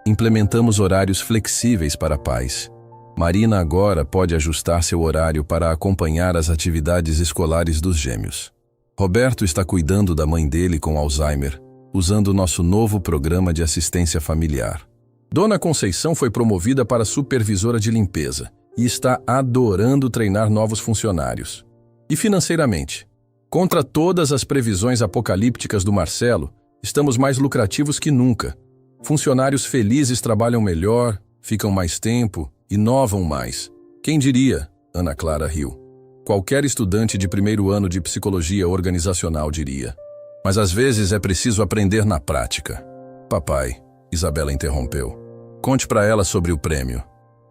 implementamos horários flexíveis para pais. Marina agora pode ajustar seu horário para acompanhar as atividades escolares dos gêmeos. Roberto está cuidando da mãe dele com Alzheimer, usando o nosso novo programa de assistência familiar. Dona Conceição foi promovida para supervisora de limpeza e está adorando treinar novos funcionários. E financeiramente? Contra todas as previsões apocalípticas do Marcelo, estamos mais lucrativos que nunca. Funcionários felizes trabalham melhor, ficam mais tempo, inovam mais. Quem diria? Ana Clara riu. Qualquer estudante de primeiro ano de psicologia organizacional diria. Mas às vezes é preciso aprender na prática. Papai, Isabela interrompeu. Conte para ela sobre o prêmio.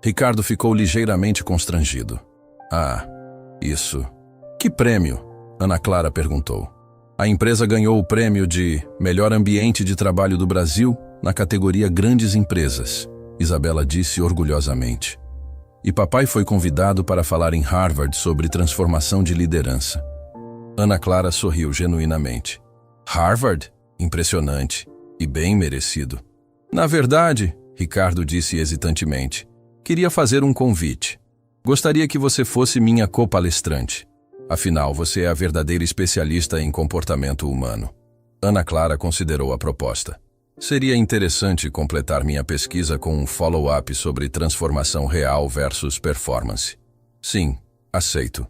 Ricardo ficou ligeiramente constrangido. Ah, isso. Que prêmio? Ana Clara perguntou. A empresa ganhou o prêmio de Melhor Ambiente de Trabalho do Brasil na categoria Grandes Empresas, Isabela disse orgulhosamente. e papai foi convidado para falar em Harvard sobre transformação de liderança. Ana Clara sorriu genuinamente. Harvard? Impressionante. E bem merecido. Na verdade, Ricardo disse hesitantemente, queria fazer um convite. Gostaria que você fosse minha co-palestrante. Afinal, você é a verdadeira especialista em comportamento humano. Ana Clara considerou a proposta. Seria interessante completar minha pesquisa com um follow-up sobre transformação real versus performance. Sim, aceito.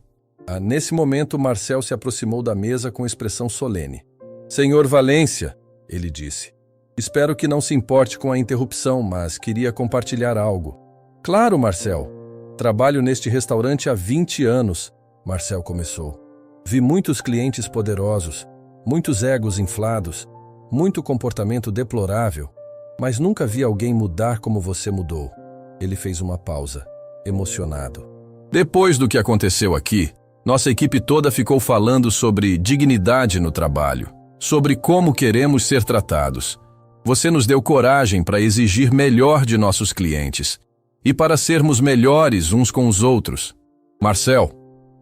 Nesse momento, Marcel se aproximou da mesa com expressão solene. Senhor Valência, ele disse. Espero que não se importe com a interrupção, mas queria compartilhar algo. Claro, Marcel. Trabalho neste restaurante há 20 anos, Marcel começou. Vi muitos clientes poderosos, muitos egos inflados, muito comportamento deplorável, mas nunca vi alguém mudar como você mudou. Ele fez uma pausa, emocionado. Depois do que aconteceu aqui, nossa equipe toda ficou falando sobre dignidade no trabalho, sobre como queremos ser tratados. Você nos deu coragem para exigir melhor de nossos clientes e para sermos melhores uns com os outros. Marcel,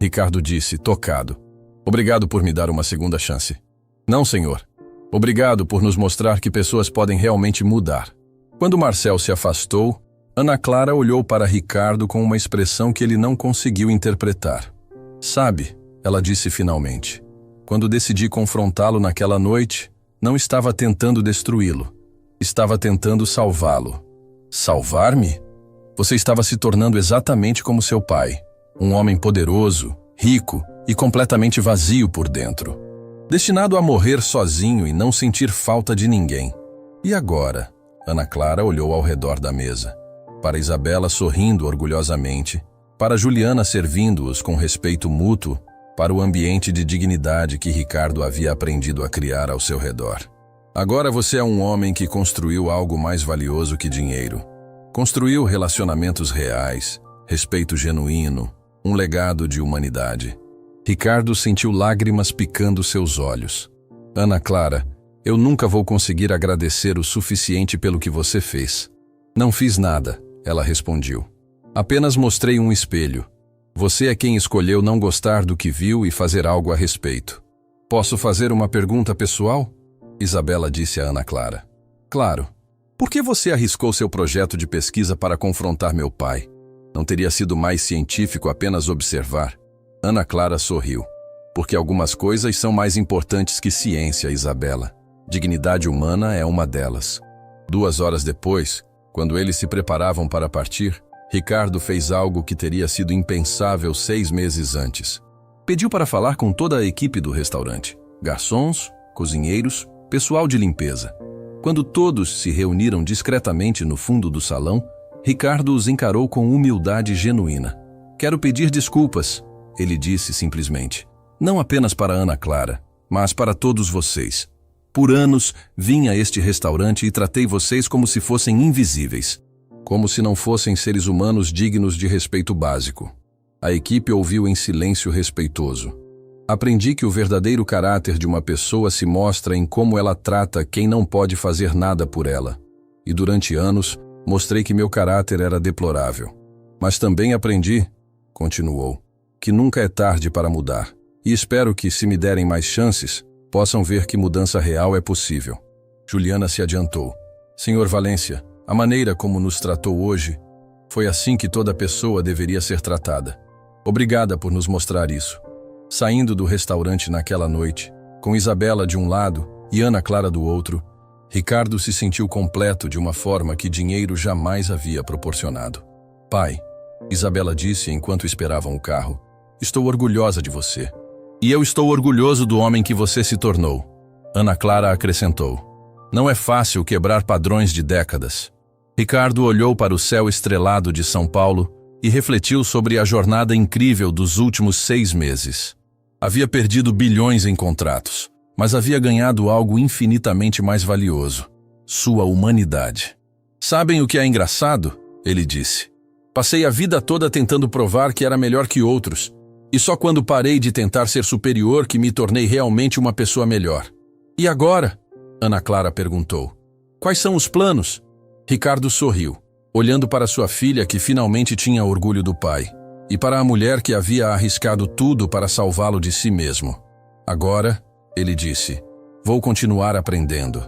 Ricardo disse, tocado. Obrigado por me dar uma segunda chance. Não, senhor. Obrigado por nos mostrar que pessoas podem realmente mudar. Quando Marcel se afastou, Ana Clara olhou para Ricardo com uma expressão que ele não conseguiu interpretar. Sabe, ela disse finalmente, quando decidi confrontá-lo naquela noite, não estava tentando destruí-lo. Estava tentando salvá-lo. Salvar-me? Você estava se tornando exatamente como seu pai. Um homem poderoso, rico e completamente vazio por dentro. Destinado a morrer sozinho e não sentir falta de ninguém. E agora? Ana Clara olhou ao redor da mesa. Para Isabela sorrindo orgulhosamente, para Juliana servindo-os com respeito mútuo, para o ambiente de dignidade que Ricardo havia aprendido a criar ao seu redor. Agora você é um homem que construiu algo mais valioso que dinheiro. Construiu relacionamentos reais, respeito genuíno, um legado de humanidade. Ricardo sentiu lágrimas picando seus olhos. Ana Clara, eu nunca vou conseguir agradecer o suficiente pelo que você fez. Não fiz nada, ela respondiu. Apenas mostrei um espelho. Você é quem escolheu não gostar do que viu e fazer algo a respeito. Posso fazer uma pergunta pessoal? Isabela disse a Ana Clara. Claro. Por que você arriscou seu projeto de pesquisa para confrontar meu pai? Não teria sido mais científico apenas observar? Ana Clara sorriu. Porque algumas coisas são mais importantes que ciência, Isabela. Dignidade humana é uma delas. 2 horas depois, quando eles se preparavam para partir, Ricardo fez algo que teria sido impensável 6 meses antes. Pediu para falar com toda a equipe do restaurante. Garçons, cozinheiros, pessoal de limpeza. Quando todos se reuniram discretamente no fundo do salão, Ricardo os encarou com humildade genuína. Quero pedir desculpas, ele disse simplesmente. Não apenas para Ana Clara, mas para todos vocês. Por anos, vim a este restaurante e tratei vocês como se fossem invisíveis. Como se não fossem seres humanos dignos de respeito básico. A equipe ouviu em silêncio respeitoso. Aprendi que o verdadeiro caráter de uma pessoa se mostra em como ela trata quem não pode fazer nada por ela. E durante anos, mostrei que meu caráter era deplorável. Mas também aprendi, continuou, que nunca é tarde para mudar. E espero que, se me derem mais chances, possam ver que mudança real é possível. Juliana se adiantou. Senhor Valência, a maneira como nos tratou hoje, foi assim que toda pessoa deveria ser tratada. Obrigada por nos mostrar isso. Saindo do restaurante naquela noite, com Isabela de um lado e Ana Clara do outro, Ricardo se sentiu completo de uma forma que dinheiro jamais havia proporcionado. Pai, Isabela disse enquanto esperavam o carro, estou orgulhosa de você. E eu estou orgulhoso do homem que você se tornou. Ana Clara acrescentou. Não é fácil quebrar padrões de décadas. Ricardo olhou para o céu estrelado de São Paulo e refletiu sobre a jornada incrível dos últimos 6 meses. Havia perdido bilhões em contratos, mas havia ganhado algo infinitamente mais valioso: sua humanidade. Sabem o que é engraçado? Ele disse. Passei a vida toda tentando provar que era melhor que outros, e só quando parei de tentar ser superior que me tornei realmente uma pessoa melhor. E agora? Ana Clara perguntou. Quais são os planos? Ricardo sorriu. olhando para sua filha que finalmente tinha orgulho do pai, e para a mulher que havia arriscado tudo para salvá-lo de si mesmo. Agora, ele disse, vou continuar aprendendo.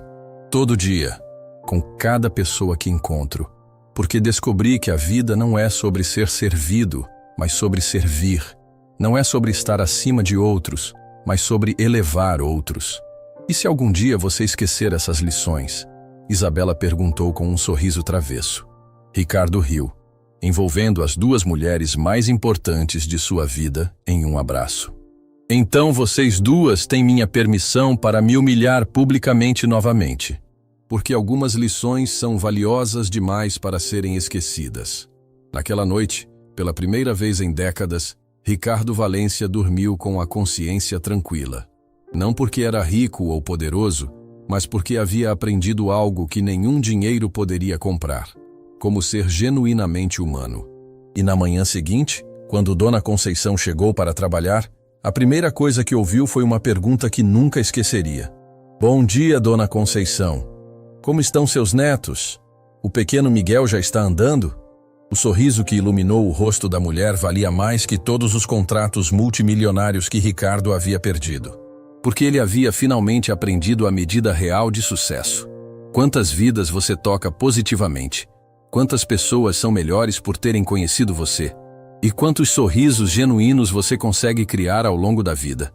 Todo dia, com cada pessoa que encontro, porque descobri que a vida não é sobre ser servido, mas sobre servir. Não é sobre estar acima de outros, mas sobre elevar outros. E se algum dia você esquecer essas lições? Isabela perguntou com um sorriso travesso. Ricardo riu, envolvendo as duas mulheres mais importantes de sua vida em um abraço. Então vocês duas têm minha permissão para me humilhar publicamente novamente, porque algumas lições são valiosas demais para serem esquecidas. Naquela noite, pela primeira vez em décadas, Ricardo Valência dormiu com a consciência tranquila. Não porque era rico ou poderoso, mas porque havia aprendido algo que nenhum dinheiro poderia comprar, como ser genuinamente humano. E na manhã seguinte, quando Dona Conceição chegou para trabalhar, a primeira coisa que ouviu foi uma pergunta que nunca esqueceria. Bom dia, Dona Conceição. Como estão seus netos? O pequeno Miguel já está andando? O sorriso que iluminou o rosto da mulher valia mais que todos os contratos multimilionários que Ricardo havia perdido. Porque ele havia finalmente aprendido a medida real de sucesso. Quantas vidas você toca positivamente? Quantas pessoas são melhores por terem conhecido você? E quantos sorrisos genuínos você consegue criar ao longo da vida?